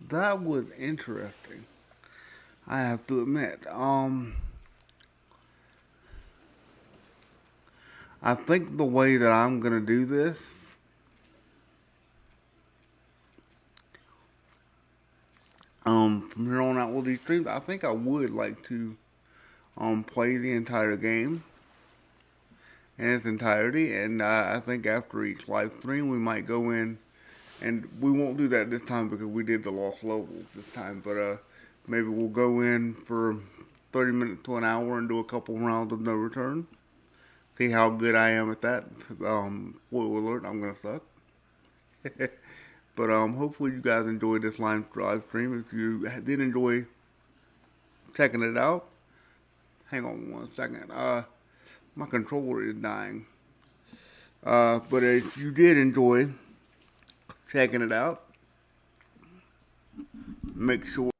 That was interesting, I have to admit. I think the way that I'm gonna do this, from here on out with these streams, I think I would like to, play the entire game in its entirety, and I think after each live stream we might go in, and we won't do that this time because we did the lost levels this time, but maybe we'll go in for 30 minutes to an hour and do a couple rounds of no return. See how good I am at that. Spoiler alert, I'm gonna suck. But hopefully you guys enjoyed this live stream. If you did enjoy checking it out, hang on one second. My controller is dying. But if you did enjoy checking it out, make sure.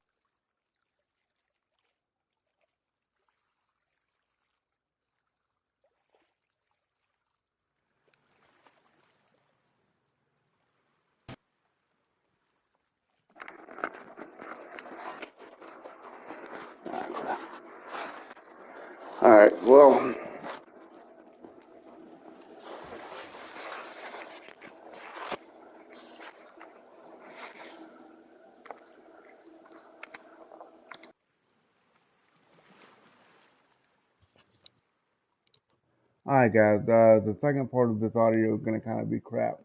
All right. Well. Alright guys, the second part of this audio is gonna kind of be crap,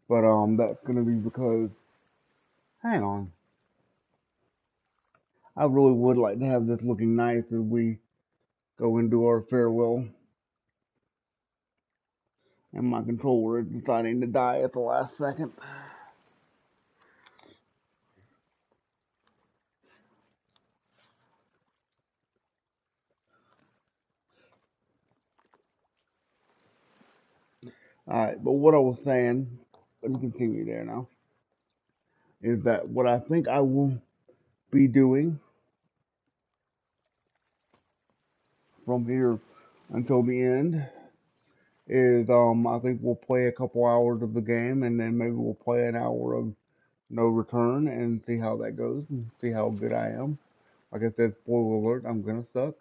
but that's gonna be because, hang on, I really would like to have this looking nice as we go and do our farewell, and my controller is deciding to die at the last second. Alright, but what I was saying, let me continue there now, is that what I think I will be doing from here until the end is I think we'll play a couple hours of the game and then maybe we'll play an hour of no return and see how that goes and see how good I am. Like I said, spoiler alert, I'm gonna suck.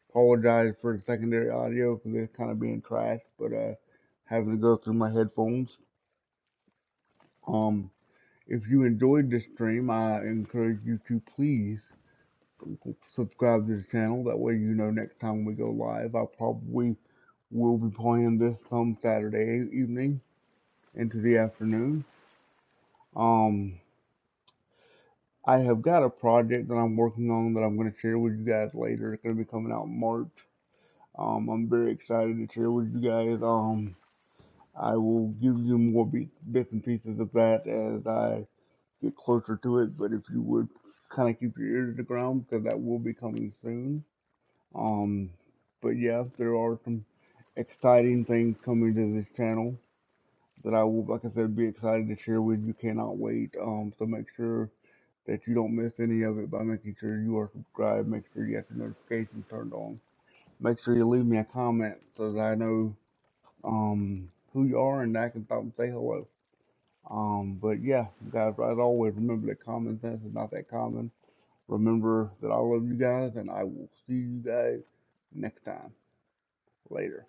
Apologize for the secondary audio for this kind of being trash, but having to go through my headphones. Um, if you enjoyed this stream, I encourage you to please subscribe to the channel. That way you know next time we go live. I probably will be playing this some Saturday evening into the afternoon. I have got a project that I'm working on that I'm going to share with you guys later. It's going to be coming out in March. I'm very excited to share with you guys. I will give you more bits and pieces of that as I get closer to it. But if you would kind of keep your ear to the ground, because that will be coming soon. Um, but yeah, there are some exciting things coming to this channel that I will, like I said, be excited to share with you. Cannot wait. So make sure that you don't miss any of it by making sure you are subscribed. Make sure you have the notifications turned on. Make sure you leave me a comment so that I know who you are and I can stop and say hello. But yeah, guys, as always, remember that common sense is not that common. Remember that I love you guys, and I will see you guys next time. Later.